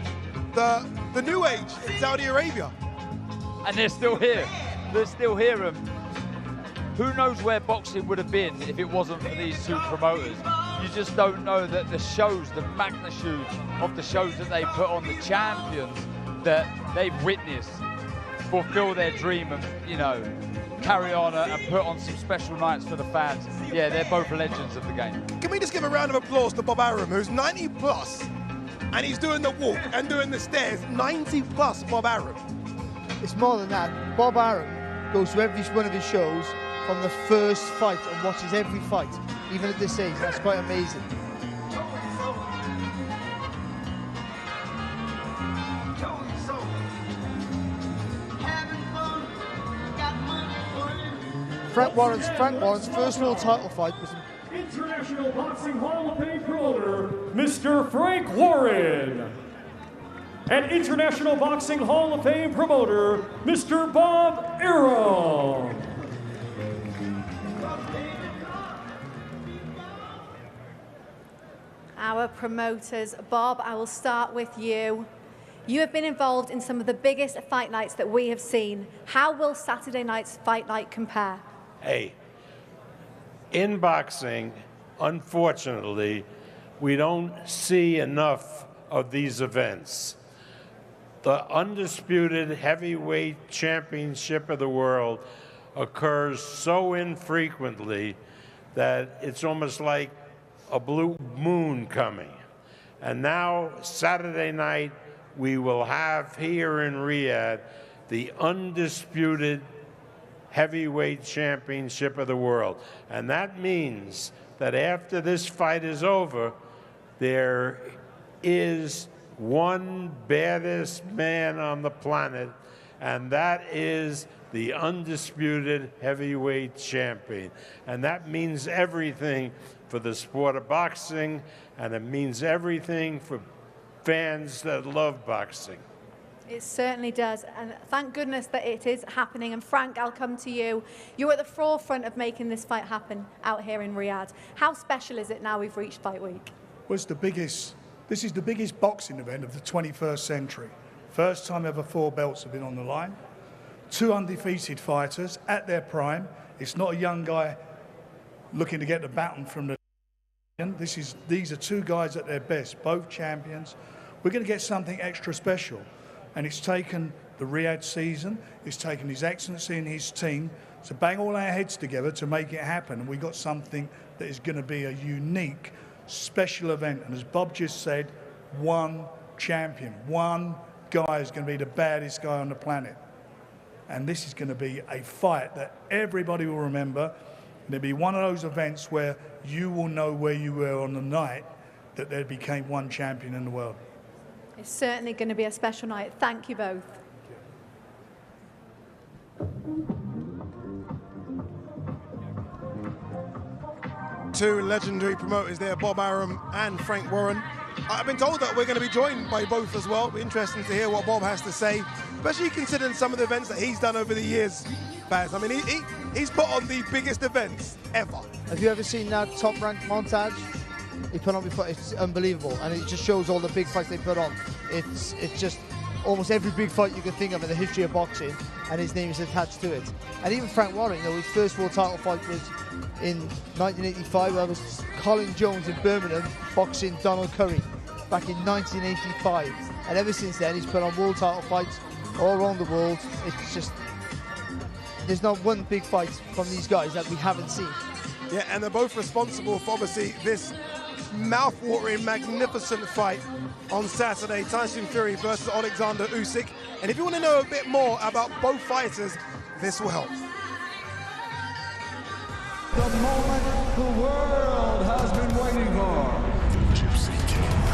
the new age in Saudi Arabia. And they're still here. They're still here. Who knows where boxing would have been if it wasn't for these two promoters? You just don't know that the shows, the magnitude of the shows that they put on, the champions that they've witnessed fulfill their dream and, you know, carry on and put on some special nights for the fans. Yeah, they're both legends of the game. Can we just give a round of applause to Bob Arum, who's 90 plus, and he's doing the walk and doing the stairs. 90 plus Bob Arum. it's more than that. Bob Arum goes to every one of his shows from the first fight and watches every fight, even at this age. That's quite amazing. Frank Warren's first world title fight was International Boxing Hall of Fame promoter, Mr. Frank Warren. And International Boxing Hall of Fame promoter, Mr. Bob Arum. Our promoters, Bob, I will start with you. You have been involved in some of the biggest fight nights that we have seen. How will Saturday night's fight night compare? Hey, in boxing, unfortunately, we don't see enough of these events. The undisputed heavyweight championship of the world occurs so infrequently that it's almost like a blue moon coming. And now, Saturday night, we will have here in Riyadh the undisputed heavyweight championship of the world. And that means that after this fight is over, there is one baddest man on the planet, and that is the undisputed heavyweight champion. And that means everything for the sport of boxing, and it means everything for fans that love boxing. It certainly does, and thank goodness that it is happening. And Frank, I'll come to you. You're at the forefront of making this fight happen out here in Riyadh. How special is it now we've reached fight week? Well, this is the biggest boxing event of the 21st century. First time ever 4 belts have been on the line. 2 undefeated fighters at their prime. It's not a young guy looking to get the baton from the... These are 2 guys at their best, both champions. We're going to get something extra special. And it's taken the Riyadh season, it's taken His Excellency and his team to bang all our heads together to make it happen. And we got something that is going to be a unique, special event. And as Bob just said, one champion, one guy is going to be the baddest guy on the planet. And this is going to be a fight that everybody will remember. And it'll be one of those events where you will know where you were on the night that there became one champion in the world. It's certainly going to be a special night. Thank you both. Two legendary promoters there, Bob Arum and Frank Warren. I've been told that we're going to be joined by both as well. It'll be interesting to hear what Bob has to say, especially considering some of the events that he's done over the years, Baz. I mean, he's put on the biggest events ever. Have you ever seen that Top Rank montage? He put on before. It's unbelievable, and it just shows all the big fights they put on. It's just almost every big fight you can think of in the history of boxing, and his name is attached to it. And even Frank Warren, you know, his first world title fight was in 1985, where it was Colin Jones in Birmingham boxing Donald Curry back in 1985. And ever since then, he's put on world title fights all around the world. It's just, there's not one big fight from these guys that we haven't seen. Yeah, and they're both responsible for obviously this mouth-watering, magnificent fight on Saturday, Tyson Fury versus Oleksandr Usyk. And if you want to know a bit more about both fighters, this will help. The moment the world has been waiting for.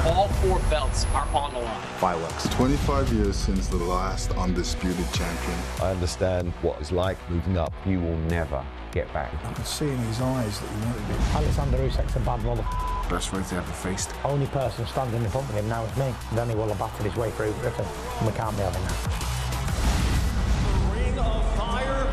All 4 belts are on the line. Fireworks. 25 years since the last undisputed champion. I understand what it's like moving up. You will never get back. I could see in his eyes that he wanted it. Oleksandr Usyk's a bad mother. Best fight he ever faced. Only person standing in front of him now is me. Then he will have battered his way through Griffin. And we can't be having that. Ring of Fire.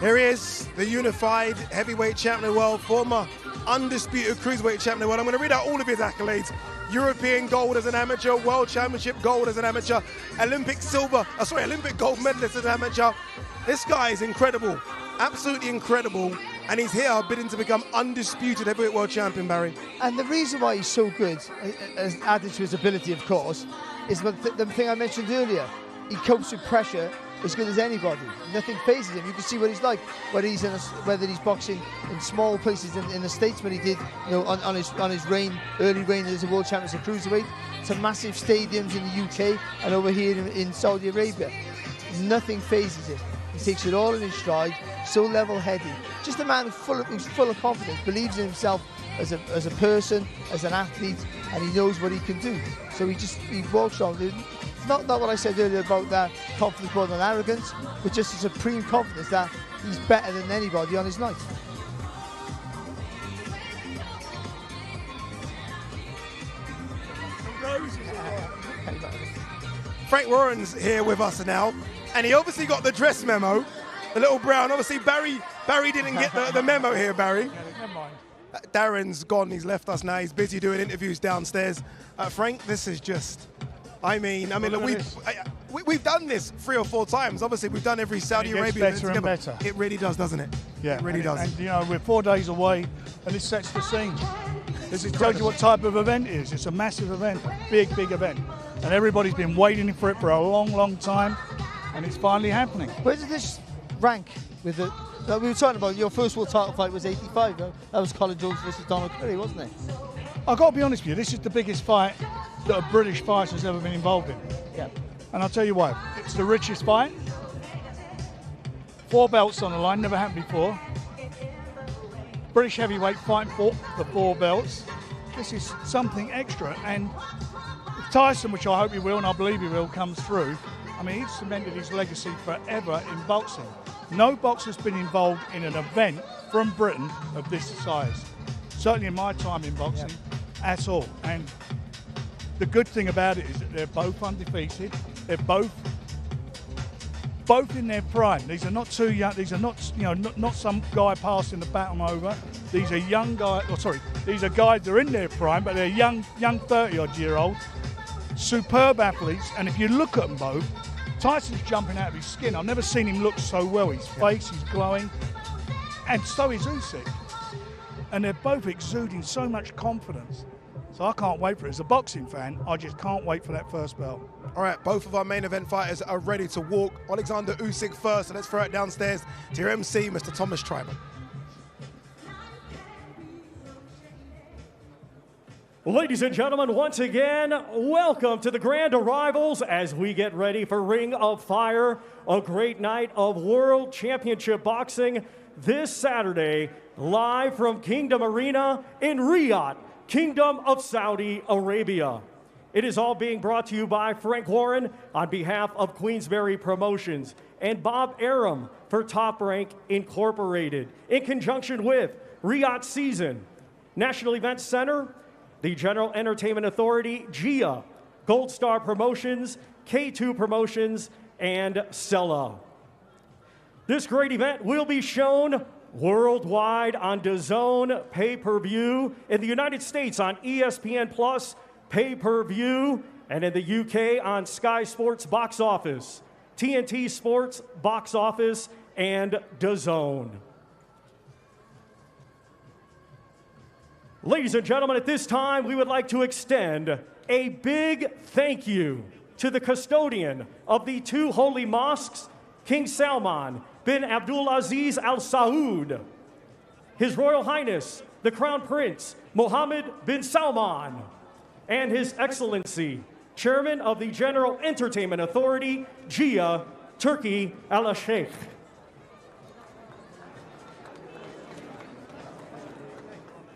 Here he is, the unified heavyweight champion of the world, former undisputed cruiserweight champion of the world. I'm going to read out all of his accolades. European gold as an amateur, World Championship gold as an amateur, Olympic gold medalist as an amateur. This guy is incredible, absolutely incredible, and he's here bidding to become undisputed heavyweight world champion, Barry. And the reason why he's so good, as added to his ability, of course, is the thing I mentioned earlier. He copes with pressure as good as anybody. Nothing phases him. You can see what he's like, whether he's boxing in small places in the States, when he did, on his early reign as a world champion at cruiserweight, to massive stadiums in the UK and over here in Saudi Arabia. Nothing phases him. He takes it all in his stride, so level-headed. Just a man who's full of confidence, believes in himself as a person, as an athlete, and he knows what he can do. So he walks on. Not what I said earlier about that confidence more than arrogance, but just a supreme confidence that he's better than anybody on his night. Frank Warren's here with us now, and he obviously got the dress memo, the little brown. Obviously, Barry didn't get the memo here, Barry. Never mind. Darren's gone, he's left us now, he's busy doing interviews downstairs. Frank, this is just, I mean, look, we've done this 3 or 4 times. Obviously, we've done every Saudi Arabia better and better. It really does, doesn't it? Yeah, it really does. And we're 4 days away, and this sets the scene. This tells you what type of event it is. It's a massive event, big event, and everybody's been waiting for it for a long time, and it's finally happening. Where does this rank with the? We were talking about your first world title fight was 85. That was Colin Jones versus Donald Curry, wasn't it? I've got to be honest with you. This is the biggest fight that a British fighter has ever been involved in. Yeah. And I'll tell you why. It's the richest fight. 4 belts on the line, never happened before. British heavyweight fighting for the 4 belts. This is something extra. And if Tyson, which I hope he will, and I believe he will, comes through, I mean, he's cemented his legacy forever in boxing. No boxer's been involved in an event from Britain of this size. Certainly in my time in boxing, at all. And the good thing about it is that they're both undefeated. They're both in their prime. These are not too young. These are not some guy passing the baton over. These are young guys. These are guys that are in their prime, but they're young 30-odd-year-olds, superb athletes. And if you look at them both, Tyson's jumping out of his skin. I've never seen him look so well. His face is glowing, and so is Usyk. And they're both exuding so much confidence. So I can't wait for it. As a boxing fan, I just can't wait for that first belt. All right, both of our main event fighters are ready to walk. Oleksandr Usyk first, so let's throw it downstairs to your MC, Mr. Thomas Treiber. Ladies and gentlemen, once again, welcome to the grand arrivals as we get ready for Ring of Fire, a great night of World Championship Boxing this Saturday, live from Kingdom Arena in Riyadh, Kingdom of Saudi Arabia. It is all being brought to you by Frank Warren on behalf of Queensberry Promotions and Bob Arum for Top Rank Incorporated, in conjunction with Riyadh Season, National Events Center, the General Entertainment Authority, GIA, Gold Star Promotions, K2 Promotions, and Sella. This great event will be shown worldwide on DAZN pay-per-view, in the United States on ESPN Plus pay-per-view, and in the UK on Sky Sports Box Office, TNT Sports Box Office, and DAZN. Ladies and gentlemen, at this time, we would like to extend a big thank you to the custodian of the 2 holy mosques, King Salman bin Abdulaziz Al Saud, His Royal Highness, the Crown Prince Mohammed bin Salman, and His Excellency, Chairman of the General Entertainment Authority, GIA, Turkey Al-Sheikh.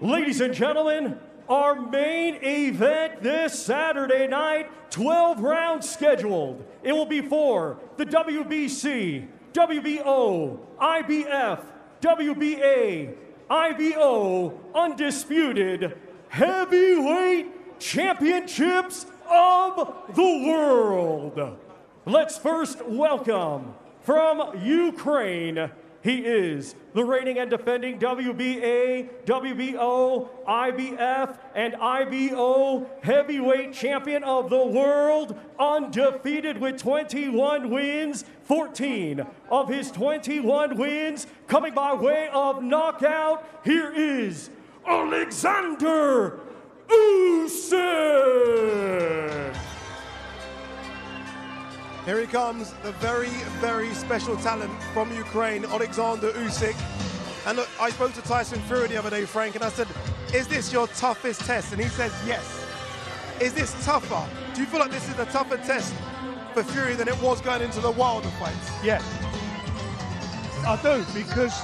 Ladies and gentlemen, our main event this Saturday night, 12 rounds scheduled. It will be for the WBC, WBO, IBF, WBA, IBO Undisputed Heavyweight Championships of the World. Let's first welcome from Ukraine. He is the reigning and defending WBA, WBO, IBF, and IBO heavyweight champion of the world, undefeated with 21 wins, 14 of his 21 wins coming by way of knockout. Here is Oleksandr Usyk. Here he comes, the very, very special talent from Ukraine, Oleksandr Usyk. And look, I spoke to Tyson Fury the other day, Frank, and I said, is this your toughest test? And he says, yes. Is this tougher? Do you feel like this is a tougher test for Fury than it was going into the Wilder fights? Yeah, I do, because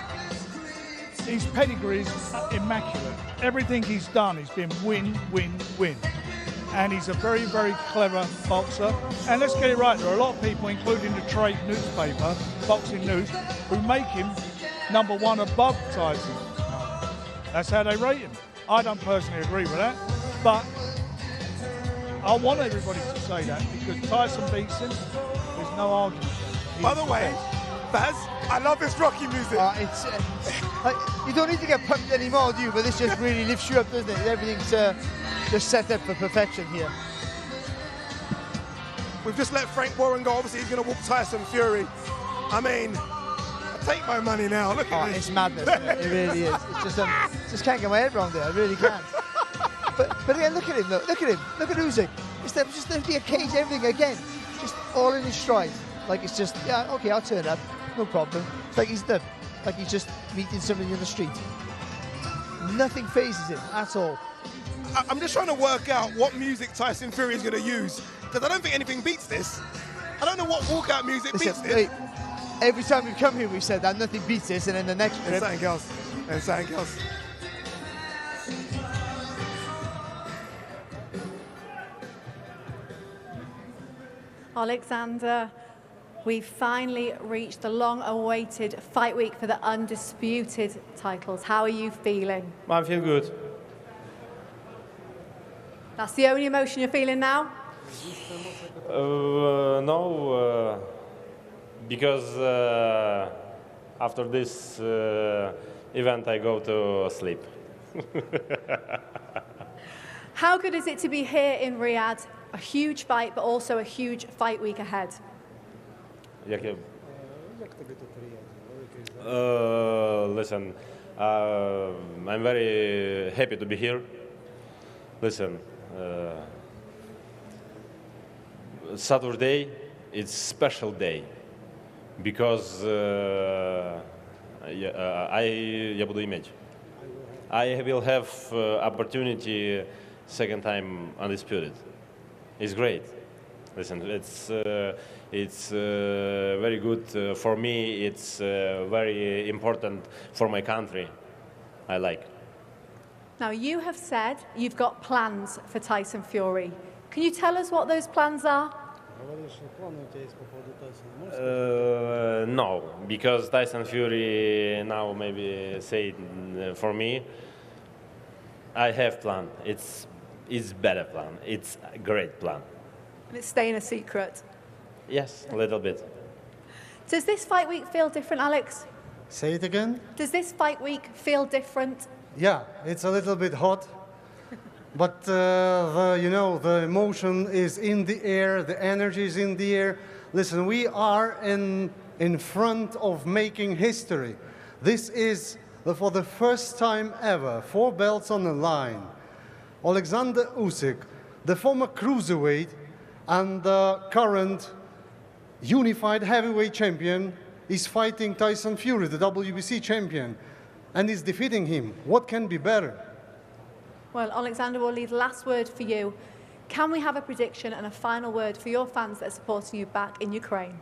his pedigree is immaculate. Everything he's done has been win, win, win. And he's a very, very clever boxer. And let's get it right, there are a lot of people, including the trade newspaper, Boxing News, who make him #1 above Tyson. That's how they rate him. I don't personally agree with that, but I want everybody to say that because Tyson beats him. There's no argument. By the way, Baz, I love this Rocky music. You don't need to get pumped anymore, do you? But this just really lifts you up, doesn't it? Everything's just set up for perfection here. We've just let Frank Warren go. Obviously, he's going to walk Tyson Fury. I mean, I take my money now. Look at this. It's madness. It really is. It's just can't get my head around there. I really can't. But again, look at him. Look at him. Look at Usyk. Just the cage, everything again. Just all in his stride. Like it's just, yeah, okay, I'll turn up. No problem. It's like he's done. Like he's just meeting somebody in the street. Nothing phases him at all. I'm just trying to work out what music Tyson Fury is going to use, because I don't think anything beats this. I don't know what walkout music beats this. Wait, every time we've come here, we've said that nothing beats this, and then the next and something else. And something else. Oleksandr, we finally reached the long-awaited fight week for the undisputed titles. How are you feeling? I feel good. That's the only emotion you're feeling now? No, because after this event I go to sleep. How good is it to be here in Riyadh? A huge fight, but also a huge fight week ahead. Listen, I'm very happy to be here. Listen, Saturday it's special day because я буду иметь. I will have opportunity second time undisputed. It's great. Listen, it's very good for me. It's very important for my country. I like. Now, you have said you've got plans for Tyson Fury. Can you tell us what those plans are? No, because Tyson Fury now maybe say for me, I have plan. It's better plan. It's a great plan. And it's staying a secret. Yes, a little bit. Does this fight week feel different, Alex? Say it again? Does this fight week feel different? Yeah, it's a little bit hot. But, the emotion is in the air, the energy is in the air. Listen, we are in front of making history. This is, for the first time ever, 4 belts on the line. Oleksandr Usyk, the former cruiserweight and the current unified heavyweight champion, is fighting Tyson Fury, the WBC champion, and is defeating him. What can be better? Well, Oleksandr, we'll leave the last word for you. Can we have a prediction and a final word for your fans that are supporting you back in Ukraine?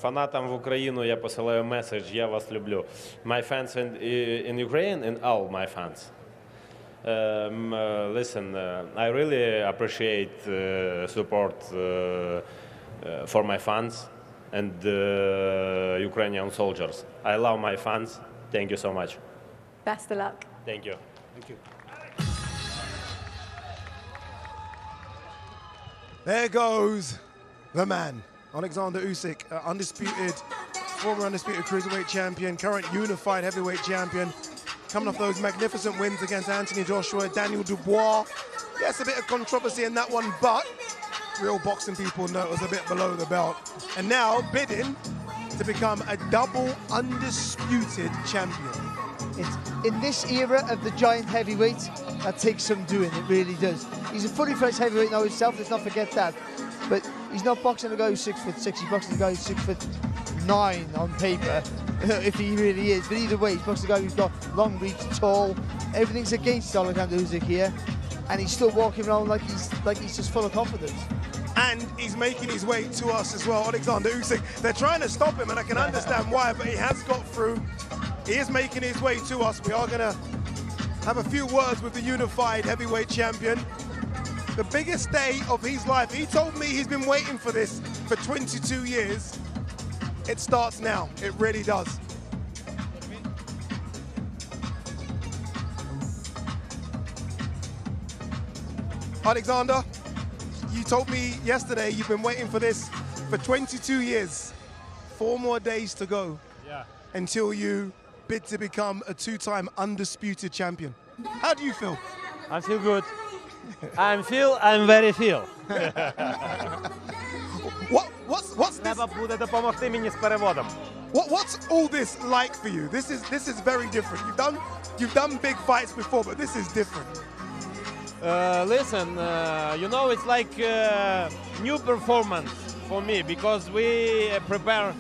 Фанатам в Україну я посилаю меседж, я вас люблю. My fans in Ukraine and all my fans. Listen, I really appreciate support for my fans and Ukrainian soldiers. I love my fans. Thank you so much. Best of luck. Thank you. Thank you. There goes the man, Oleksandr Usyk, former undisputed cruiserweight champion, current unified heavyweight champion, coming off those magnificent wins against Anthony Joshua, Daniel Dubois. Yes, a bit of controversy in that one, but real boxing people know it was a bit below the belt. And now bidding to become a double undisputed champion. It's in this era of the giant heavyweights, that takes some doing, it really does. He's a fully fledged heavyweight now himself, let's not forget that. But he's not boxing a guy who's 6'6", he's boxing a guy who's 6'9" on paper, if he really is. But either way, he's boxing a guy who's got long reach, tall. Everything's against Oleksandr Usyk here, and he's still walking around like he's just full of confidence. And he's making his way to us as well, Oleksandr Usyk. They're trying to stop him, and I can understand why, but he has got through. He is making his way to us. We are going to have a few words with the unified heavyweight champion. The biggest day of his life. He told me he's been waiting for this for 22 years. It starts now. It really does. Oleksandr, you told me yesterday you've been waiting for this for 22 years. 4 more days to go until you bid to become a 2-time undisputed champion. How do you feel? I feel good. I'm very feel. What's this? Треба буде допомогти мені з переводом. What's all this like for you? This is very different. You've done big fights before, but this is different. Listen, you know, it's like new performance for me because we prepare.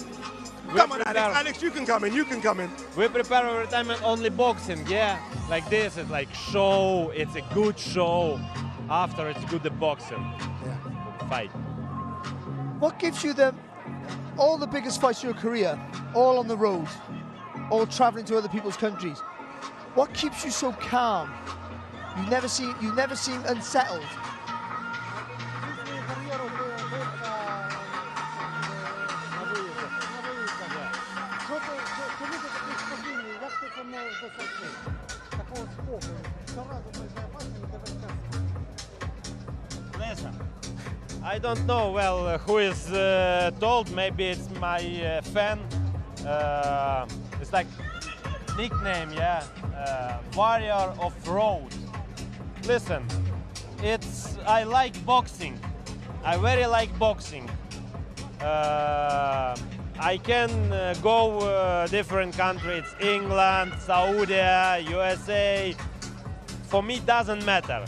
Come on, Alex, you can come in. You can come in. We prepare every time only boxing, yeah. Like this is like show. It's a good show. After it's good boxing. Fight. What gives you all the biggest fights of your career, all on the road, all traveling to other people's countries? What keeps you so calm? You never seem unsettled. Listen, I don't know well who is told. Maybe it's my fan. It's like nickname, yeah. Warrior of Road. Listen, I like boxing. I very like boxing. I can go different countries, England, Saudi, USA. For me, doesn't matter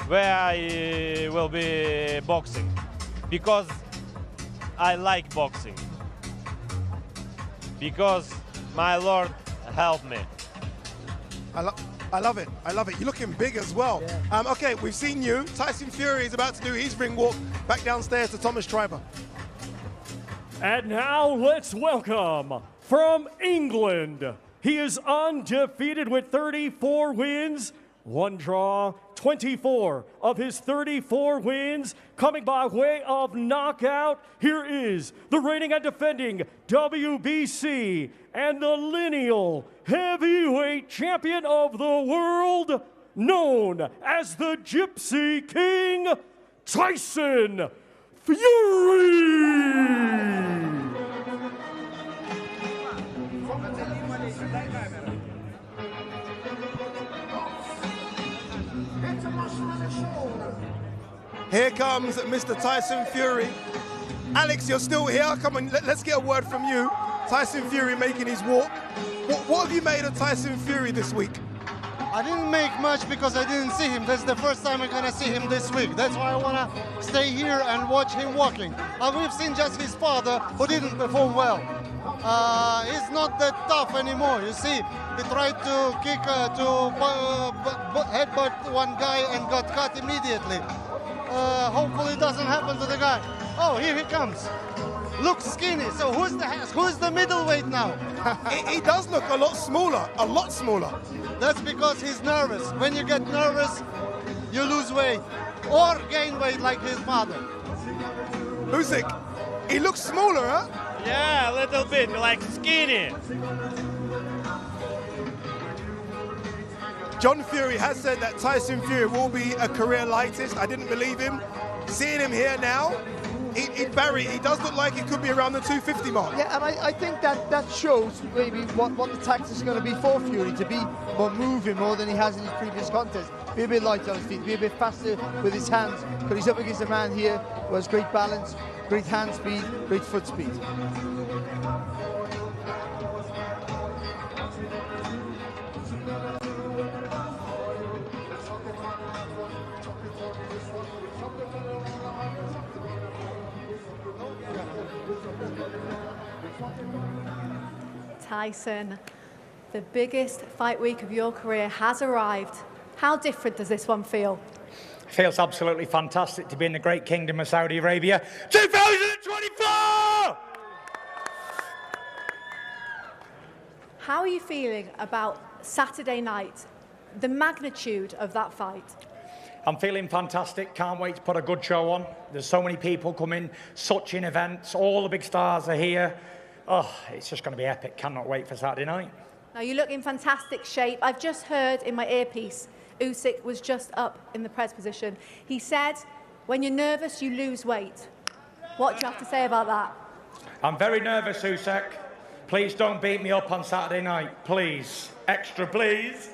where I will be boxing because I like boxing. Because my Lord helped me. I love it. I love it. You're looking big as well. Yeah. Okay, we've seen you. Tyson Fury is about to do his ring walk back downstairs to Thomas Schreiber. And now let's welcome from England. He is undefeated with 34 wins, 1 draw, 24 of his 34 wins coming by way of knockout. Here is the reigning and defending WBC and the lineal heavyweight champion of the world, known as the Gypsy King, Tyson Fury! Here comes Mr. Tyson Fury. Alex, you're still here. Come on, let's get a word from you. Tyson Fury making his walk. What have you made of Tyson Fury this week? I didn't make much because I didn't see him. That's the first time I'm gonna see him this week. That's why I wanna stay here and watch him walking. We've seen just his father, who didn't perform well. He's not that tough anymore. You see, he tried to kick, headbutt one guy and got cut immediately. Hopefully it doesn't happen to the guy. Oh, here he comes. Looks skinny. So who's the middleweight now? He does look a lot smaller. A lot smaller. That's because he's nervous. When you get nervous, you lose weight or gain weight like his father. Usyk, he looks smaller, huh? Yeah, a little bit, like skinny. John Fury has said that Tyson Fury will be a career lightest. I didn't believe him. Seeing him here now, he does look like he could be around the 250 mark. Yeah, and I think that shows maybe what the tactics is going to be for Fury, to be more moving more than he has in his previous contests. Be a bit lighter on his feet, be a bit faster with his hands, because he's up against a man here who has great balance, great hand speed, great foot speed. Tyson, the biggest fight week of your career has arrived. How different does this one feel? It feels absolutely fantastic to be in the great kingdom of Saudi Arabia 2024! How are you feeling about Saturday night, the magnitude of that fight? I'm feeling fantastic, can't wait to put a good show on. There's so many people coming, such in events, all the big stars are here. Oh, it's just going to be epic, cannot wait for Saturday night. Now, you look in fantastic shape. I've just heard in my earpiece, Usyk was just up in the press position. He said, when you're nervous, you lose weight. What do you have to say about that? I'm very nervous, Usyk. Please don't beat me up on Saturday night, please. Extra, please.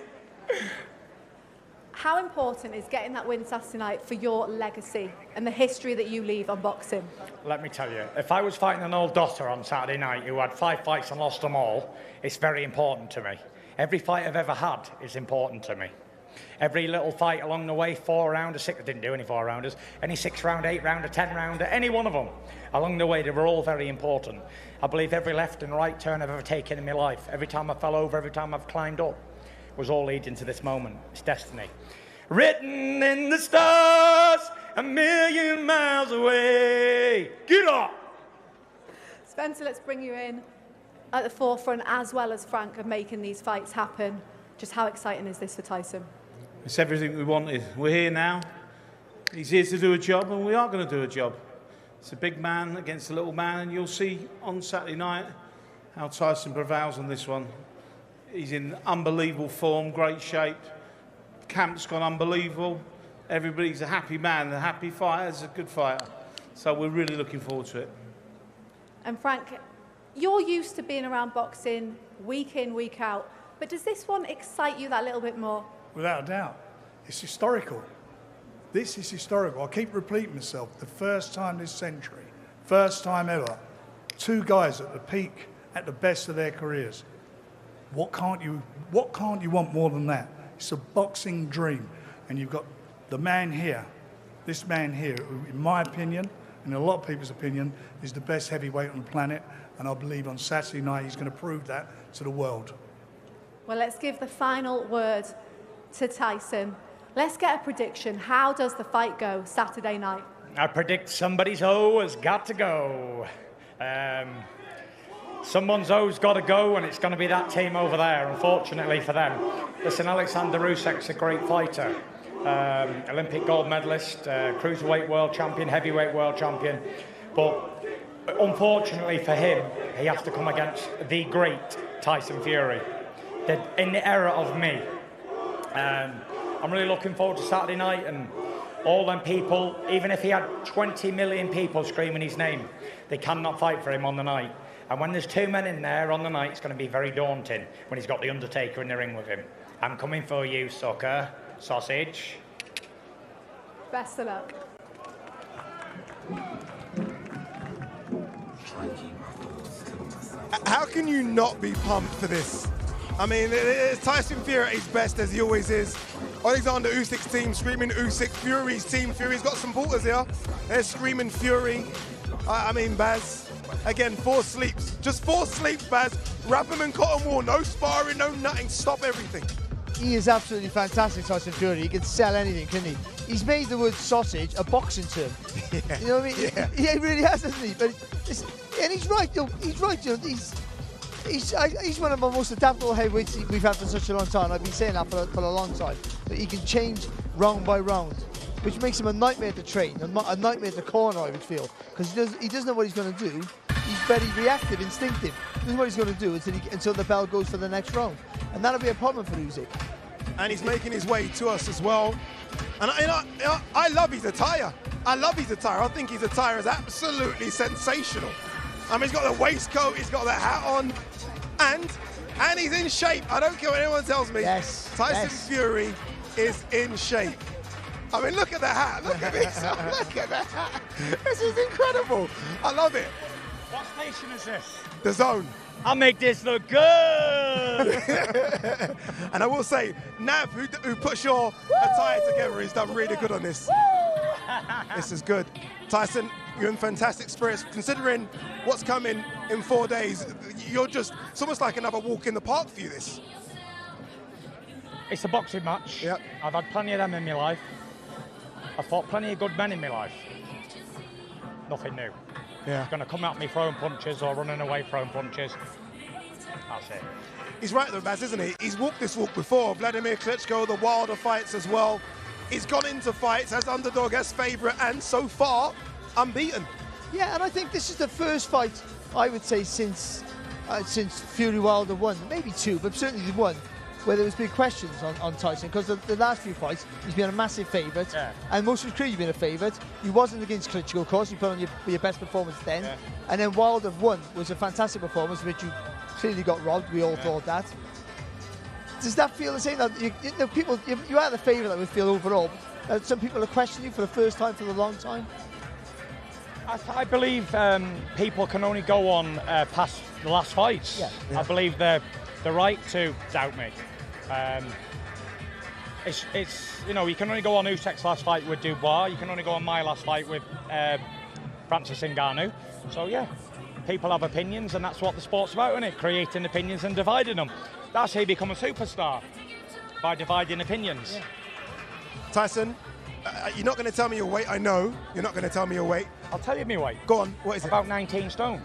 How important is getting that win Saturday night for your legacy and the history that you leave on boxing? Let me tell you, if I was fighting an old daughter on Saturday night who had 5 fights and lost them all, it's very important to me. Every fight I've ever had is important to me. Every little fight along the way, 4-rounder, 6, I didn't do any 4-rounders, any 6-round, 8-rounder, 10-rounder, any one of them. Along the way, they were all very important. I believe every left and right turn I've ever taken in my life, every time I fell over, every time I've climbed up, was all leading to this moment. It's destiny. Written in the stars, a million miles away. Get up! Spencer, let's bring you in at the forefront, as well as Frank, of making these fights happen. Just how exciting is this for Tyson? It's everything we wanted. We're here now. He's here to do a job, and we are going to do a job. It's a big man against a little man, and you'll see on Saturday night how Tyson prevails on this one. He's in unbelievable form, great shape. Camp's gone unbelievable. Everybody's a happy man, a happy fighter, a good fighter. So we're really looking forward to it. And Frank, you're used to being around boxing week in, week out, but does this one excite you that little bit more? Without a doubt. It's historical. This is historical. I keep repeating myself. The first time this century, first time ever, 2 guys at the peak, at the best of their careers. What can't you want more than that? It's a boxing dream. And you've got the man here, this man here, who, in my opinion, and in a lot of people's opinion, is the best heavyweight on the planet. And I believe on Saturday night he's going to prove that to the world. Well, let's give the final word to Tyson. Let's get a prediction. How does the fight go Saturday night? I predict somebody's O has got to go. Someone's O's got to go, and it's going to be that team over there, unfortunately for them. Listen, Oleksandr Usyk's a great fighter. Olympic gold medalist, cruiserweight world champion, heavyweight world champion. But unfortunately for him, he has to come against the great Tyson Fury. In the era of me. I'm really looking forward to Saturday night, and all them people, even if he had 20 million people screaming his name, they cannot fight for him on the night. And when there's 2 men in there on the night, it's going to be very daunting when he's got the Undertaker in the ring with him. I'm coming for you, sucker, sausage. Best of luck. How can you not be pumped for this? I mean, it's Tyson Fury at his best, as he always is. Oleksandr Usyk's team screaming Usyk. Fury's team, Fury's got some supporters here. They're screaming Fury. I mean, Baz, again, 4 sleeps. Just 4 sleeps, Baz. Wrap him in cotton wool. No sparring, no nothing. Stop everything. He is absolutely fantastic, Tyson Fury. He can sell anything, couldn't he? He's made the word sausage a boxing term. Yeah. You know what I mean? Yeah. He really has, hasn't he? But and he's right, he's right, he's one of the most adaptable heavyweights we've had for such a long time. I've been saying that for a long time. But he can change round by round, which makes him a nightmare to train, a nightmare to corner, I would feel. Because he doesn't know what he's going to do. He's very reactive, instinctive. He doesn't know what he's going to do until the bell goes for the next round. And that'll be a problem for Usyk. And he's making his way to us as well. And I love his attire. I love his attire. I think his attire is absolutely sensational. I mean, he's got the waistcoat, he's got the hat on, and he's in shape. I don't care what anyone tells me. Yes. Tyson Fury is in shape. I mean, look at the hat. Look at this. Look at that hat. This is incredible. I love it. What station is this? DAZN. I'll make this look good. And I will say, Nav, who puts your attire together, has done really good on this. This is good. Tyson, you're in fantastic spirits. Considering what's coming in 4 days, it's almost like another walk in the park for you, this. It's a boxing match. Yep. I've had plenty of them in my life. I've fought plenty of good men in my life. Nothing new. Yeah. He's going to come at me throwing punches or running away throwing punches. That's it. He's right though, Baz, isn't he? He's walked this walk before. Vladimir Klitschko, the wilder fights as well. He's gone into fights as underdog, as favourite, and so far, unbeaten. Yeah, and I think this is the first fight, I would say, since Fury Wilder won. Maybe two, but certainly the one, where there was big questions on Tyson, because the last few fights, he's been a massive favourite, and most of his career he's been a favourite. He wasn't against Klitschko, of course, you put on your best performance then, and then Wilder won, was a fantastic performance, which you clearly got robbed, we all thought that. Does that feel the same? That you are the favourite, that would feel overall. Some people are questioning you for the first time for a long time. I believe people can only go on past the last fights. I believe they're the right to doubt me. It's you can only go on Usyk's last fight with Dubois. You can only go on my last fight with Francis Ngannou. So yeah, people have opinions, and that's what the sport's about, isn't it? Creating opinions and dividing them. That's how you become a superstar, by dividing opinions. Tyson, you're not going to tell me your weight. I know you're not going to tell me your weight. I'll tell you my weight. Go on. What is About 19 stone.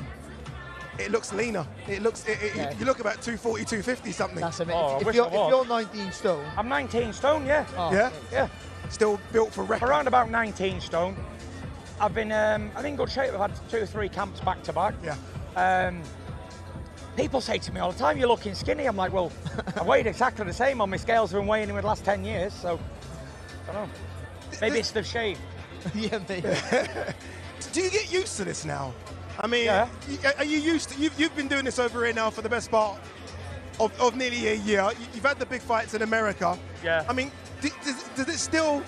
It looks leaner. It looks. You look about 240, 250 something. That's amazing. If you're 19 stone. I'm 19 stone, yeah. Oh, yeah? Yeah. Still built for record. Around about 19 stone. I've been I'm in good shape. I've had 2 or 3 camps back to back. Yeah. People say to me all the time, you're looking skinny. I'm like, well, I weighed exactly the same on my scales. I've been weighing in the last 10 years, so I don't know. Maybe it's the shave. Yeah, maybe. Do you get used to this now? I mean, are you used to, you've been doing this over here now for the best part of nearly a year. You've had the big fights in America. Yeah. I mean, does it still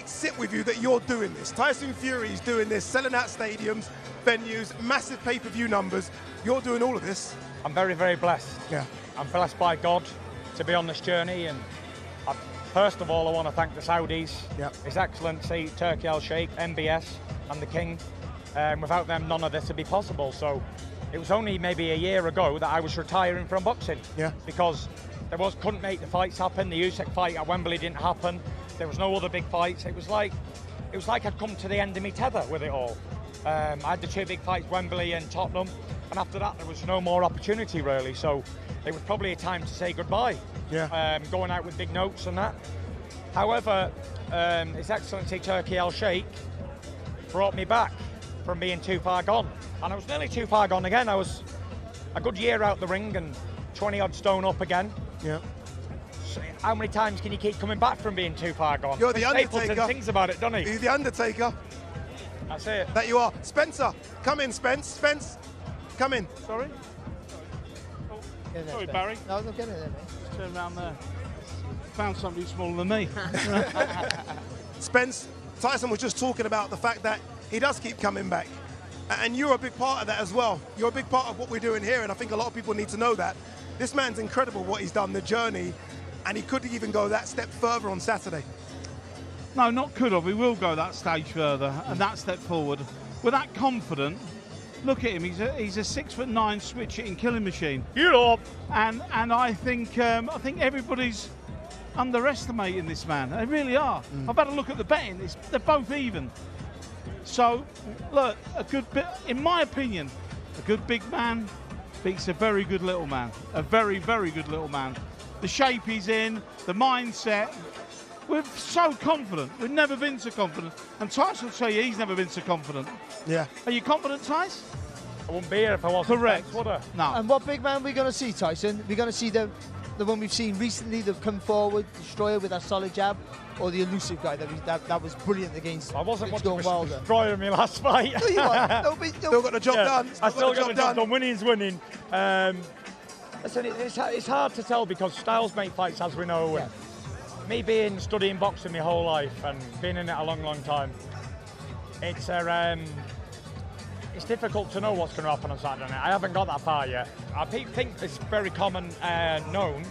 sit with you that you're doing this? Tyson Fury's doing this, selling out stadiums, venues, massive pay-per-view numbers. You're doing all of this. I'm very, very blessed. Yeah. I'm blessed by God to be on this journey, and first of all, I want to thank the Saudis, His Excellency Turki Al-Sheikh, MBS, and the King. Without them, none of this would be possible. So it was only maybe a year ago that I was retiring from boxing. Yeah. Because couldn't make the fights happen. The Usyk fight at Wembley didn't happen. There was no other big fights. It was like I'd come to the end of my tether with it all. I had the 2 big fights, Wembley and Tottenham, and after that there was no more opportunity really. So it was probably a time to say goodbye. Yeah. Going out with big notes and that. However, His Excellency Turki Al-Sheikh brought me back from being too far gone, and I was nearly too far gone again. I was a good year out the ring and 20 odd stone up again. Yeah. So how many times can you keep coming back from being too far gone? You're the Undertaker. Stapleton thinks about it, doesn't he? You're the Undertaker. That's it. That you are. Spencer, come in, Spence, come in. Sorry? Sorry, Barry. No, get in there, mate. Just turn around there. Found somebody smaller than me. Spence, Tyson was just talking about the fact that he does keep coming back. And you're a big part of that as well. You're a big part of what we're doing here, and I think a lot of people need to know that. This man's incredible what he's done, the journey, and he could even go that step further on Saturday. No, not could have. We will go that stage further and that step forward. We're that confident. Look at him. He's a 6'9" switch hitting killing machine. You know. And I think everybody's underestimating this man. They really are. I've had a look at the betting. They're both even. So look, in my opinion, a good big man beats a very good little man. A very, very good little man. The shape he's in, the mindset. We're so confident. We've never been so confident. And Tyson will tell you he's never been so confident. Yeah. Are you confident, Tyson? I wouldn't be here if I wasn't. Correct. Would I? No. And what big man are we going to see, Tyson? We're going to see the one we've seen recently that come forward, Destroyer with that solid jab, or the elusive guy that was brilliant against I wasn't much of a Wilder. Destroyer in my last fight. No, you are. Still got the job done. I still got the job done. Winning's winning. Listen, it's hard to tell because styles make fights, as we know. Yeah. Me studying boxing my whole life and being in it a long, long time, it's difficult to know what's going to happen on Saturday night. I haven't got that far yet. I think it's very common known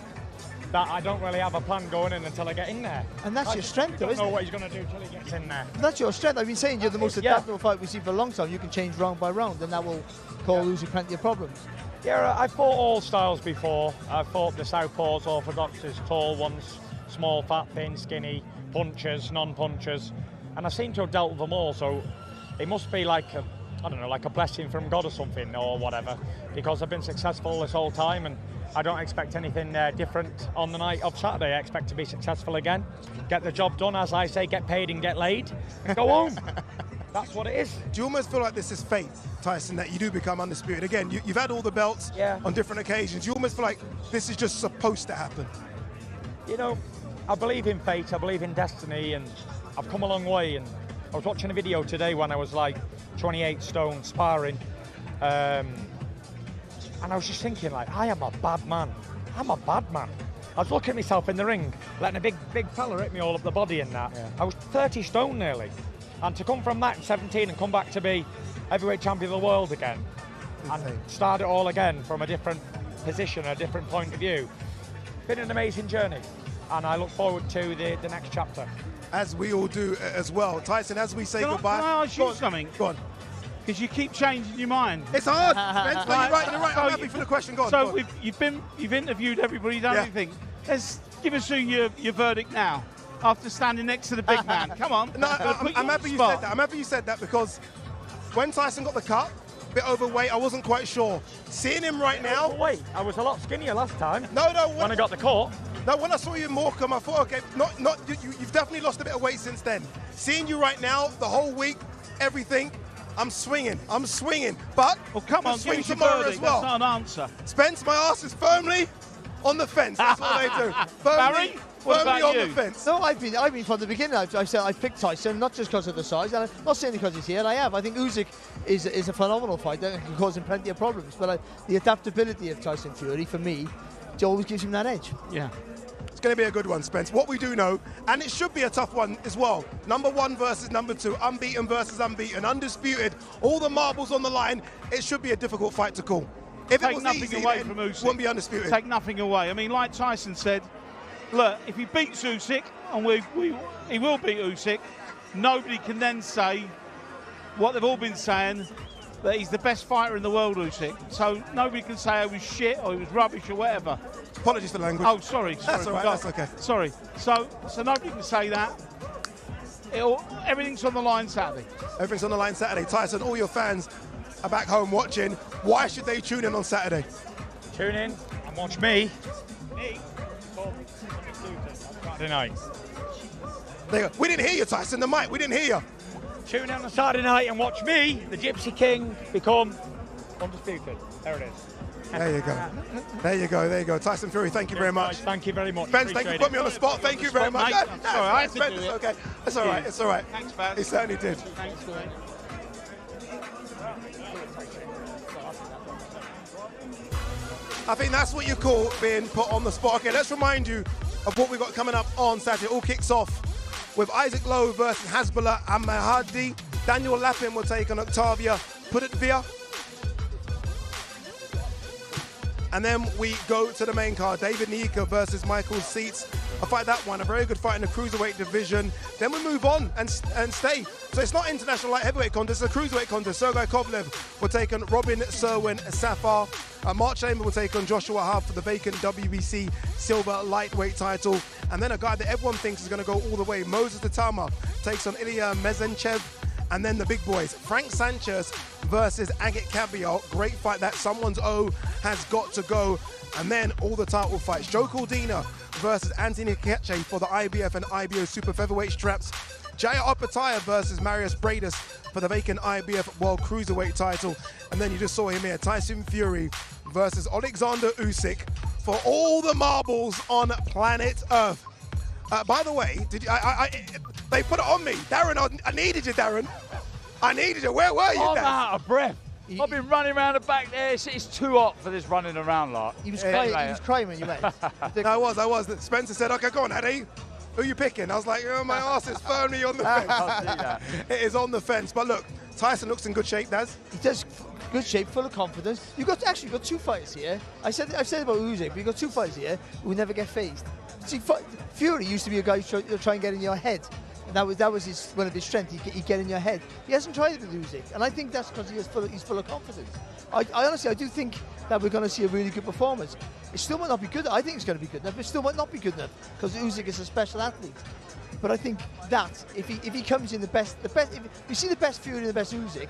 that I don't really have a plan going in until I get in there. And that's your strength, though, I isn't don't know it? what he's going to do until he gets in there. That's your strength. I've been saying you're the most adaptable fight we've seen for a long time. You can change round by round, and that will cause Usyk plenty of problems. Yeah, I've fought all styles before. I've fought the southpaws, orthodoxes, tall ones, small, fat, thin, skinny, punchers, non-punchers, and I seem to have dealt with them all. So it must be like I don't know, like a blessing from God or something or whatever, because I've been successful this whole time, and I don't expect anything different on the night of Saturday. I expect to be successful again, get the job done, as I say, get paid and get laid, and go home. That's what it is. Do you almost feel like this is fate, Tyson, that you do become undisputed? Again, you've had all the belts on different occasions. You almost feel like this is just supposed to happen. You know, I believe in fate, I believe in destiny, and I've come a long way. And I was watching a video today when I was like 28 stone sparring, and I was just thinking, like, I am a bad man. I'm a bad man. I was looking at myself in the ring, letting a big fella hit me all up the body and that. I was 30 stone nearly. And to come from that in 17 and come back to be heavyweight champion of the world again and start it all again from a different position, a different point of view. Been an amazing journey, and I look forward to the next chapter. As we all do as well. Tyson, as we say goodbye. Can I ask you something? Go on. Because you keep changing your mind. It's hard. Spence, no, you're right. I'm happy for the question. Go on. So you've interviewed everybody, done everything. Let's give us your verdict now. After standing next to the big man. Come on. No, I'm happy you said that. I'm happy you said that, because when Tyson got the cut, a bit overweight, I wasn't quite sure. Seeing him right now... Wait, I was a lot skinnier last time. No. When I got the cut. No, when I saw you in Morecambe, I thought, okay, you've definitely lost a bit of weight since then. Seeing you right now, the whole week, everything, I'm swinging. But come on, swing give us your tomorrow verdict. as well. That's not an answer. Spence, my ass is firmly on the fence. That's what they do. Barry? What firmly about on you? the fence. No, I've been from the beginning. I've said I picked Tyson not just because of the size, and I'm not saying because he's here. I think Usyk is a phenomenal fighter and can cause him plenty of problems. But the adaptability of Tyson Fury, for me, always gives him that edge. Yeah. It's going to be a good one, Spence. What we do know, and it should be a tough one as well, number 1 versus number 2, unbeaten versus unbeaten, undisputed, all the marbles on the line. It should be a difficult fight to call. If Take it was nothing easy, away then from Usyk. it wouldn't be undisputed. Take nothing away. I mean, like Tyson said, look, if he beats Usyk, and he will beat Usyk, nobody can then say what they've all been saying, that he's the best fighter in the world, Usyk. So nobody can say he was shit or he was rubbish or whatever. Apologies for the language. Oh, sorry. That's all right, that's okay. Sorry. So nobody can say that. Everything's on the line Saturday. Everything's on the line Saturday. Tyson, all your fans are back home watching. Why should they tune in on Saturday? Tune in and watch me. Saturday night. There you go. We didn't hear you, Tyson. The mic, we didn't hear you. Tune in on Saturday night and watch me, the Gypsy King, become undisputed. There it is. There you go. There you go. Tyson Fury, thank you very much. Thank you very much. Spence, thank you for putting me on the spot. Thank you very much. That's all right. Spence, it's okay. It's all right. It's all right. Thanks, Baz. He certainly did. Thanks, Dwayne. I think that's what you call being put on the spot. Okay, let's remind you of what we've got coming up on Saturday. It all kicks off with Isaac Lowe versus Hasibullah Ahmadi. Daniel Lapin will take on Octavio Pudivtr. And then we go to the main card, David Nyika versus Michael Seitz. I fight that one, a very good fight in the cruiserweight division. Then we move on and stay. So it's not international light heavyweight contest, it's a cruiserweight contest. Sergey Kovalev will take on Robin Serwin Safar. Mark Chamberlain will take on Joshua Wahab for the vacant WBC silver lightweight title. And then a guy that everyone thinks is going to go all the way, Moses Itauma, takes on Elias Mezencev. And then the big boys, Frank Sanchez versus Agit Kabayel. Great fight that someone's O has got to go. And then all the title fights. Cordina versus Anthony Cacace for the IBF and IBO super featherweight straps. Opetaia versus Mairis Briedis for the vacant IBF World Cruiserweight title. And then you just saw him here, Tyson Fury versus Oleksandr Usyk for all the marbles on planet Earth. By the way, they put it on me. Darren, I needed you, Darren. I needed you. Where were you, I'm Darren? out of breath. I've been running around the back there. It's too hot for this running around lot. He was crying when you met him. I was. Spencer said, okay, go on, Eddie. Who are you picking? I was like, oh, my ass is firmly on the fence. I'll see that. It is on the fence. But look, Tyson looks in good shape, Daz. He does. good shape, full of confidence. You've got two fighters here. I've said about Usyk, but you've got two fighters here who never get phased. See, Fury used to be a guy who try and get in your head. And that was one of his strengths. He'd get in your head. He hasn't tried it with Usyk, and I think that's because he's full of confidence. I honestly do think that we're going to see a really good performance. It still might not be good. I think it's going to be good enough. It still might not be good enough because Usyk is a special athlete. But I think that if he comes in if you see the best Fury and the best Usyk,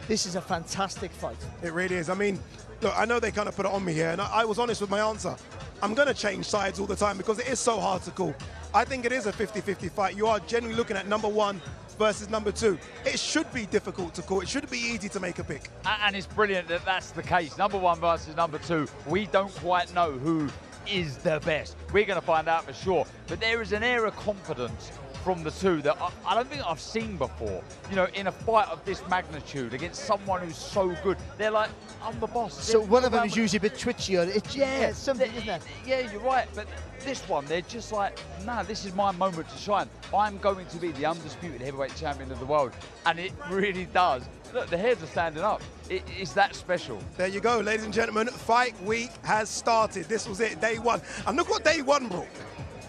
this is a fantastic fight. It really is. I mean, look, I know they kind of put it on me here, and I was honest with my answer. I'm going to change sides all the time because it is so hard to call. I think it is a 50-50 fight. You are generally looking at number 1 versus number 2. It should be difficult to call. It should be easy to make a pick. And it's brilliant that that's the case. Number 1 versus number 2. We don't quite know who is the best. We're going to find out for sure. But there is an air of confidence from the two that I don't think I've seen before. You know, in a fight of this magnitude against someone who's so good. They're like, I'm the boss. So one of them is usually a bit twitchy, or it's something, isn't it? Yeah, you're right. But this one, they're just like, nah, this is my moment to shine. I'm going to be the undisputed heavyweight champion of the world. And it really does. Look, the hairs are standing up. It's that special. There you go, ladies and gentlemen. Fight week has started. This was it, day 1. And look what day 1 brought.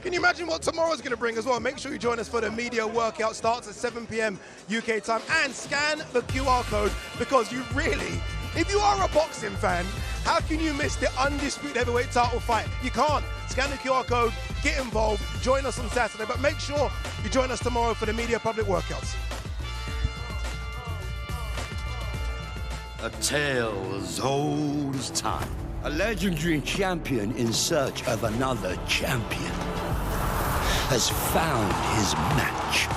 Can you imagine what tomorrow's going to bring as well? Make sure you join us for the media workout. Starts at 7 p.m. UK time. And scan the QR code because you really, if you are a boxing fan, how can you miss the undisputed heavyweight title fight? You can't. Scan the QR code, get involved, join us on Saturday. But make sure you join us tomorrow for the media public workouts. A tale as old as time. A legendary champion in search of another champion has found his match.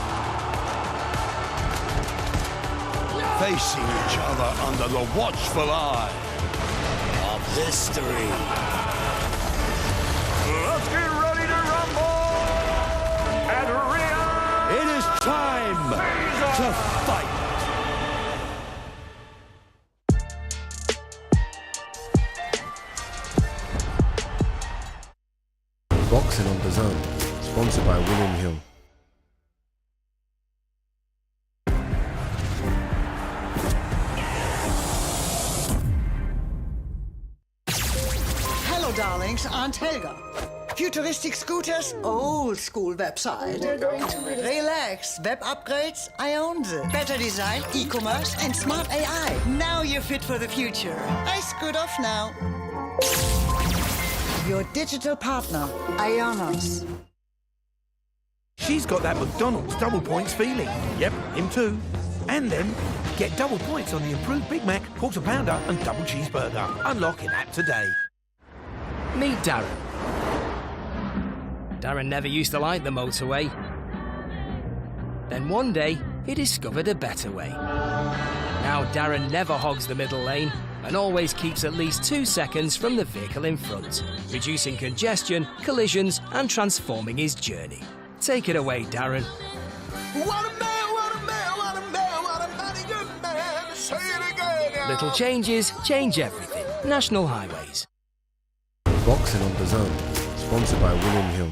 Facing each other under the watchful eye of history. Let's get ready to rumble! And It is time to fight! Boxing on DAZN, sponsored by William Hill. Hello, darlings. Aunt Helga. Futuristic scooters, old school website. Relax, web upgrades, I own them. Better design, e-commerce, and smart AI. Now you're fit for the future. I scoot off now. Your digital partner, Ionos. She's got that McDonald's double points feeling. Yep, him too. And then get double points on the improved Big Mac, quarter pounder, and double cheeseburger. Unlock in app today. Meet Darren. Darren never used to like the motorway. Then one day, he discovered a better way. Now Darren never hogs the middle lane and always keeps at least 2 seconds from the vehicle in front, reducing congestion, collisions, and transforming his journey. Take it away, Darren. What a man, what a man, what a man, what a mighty good man. Say it again. Little changes change everything. National Highways. Boxing on DAZN, sponsored by William Hill.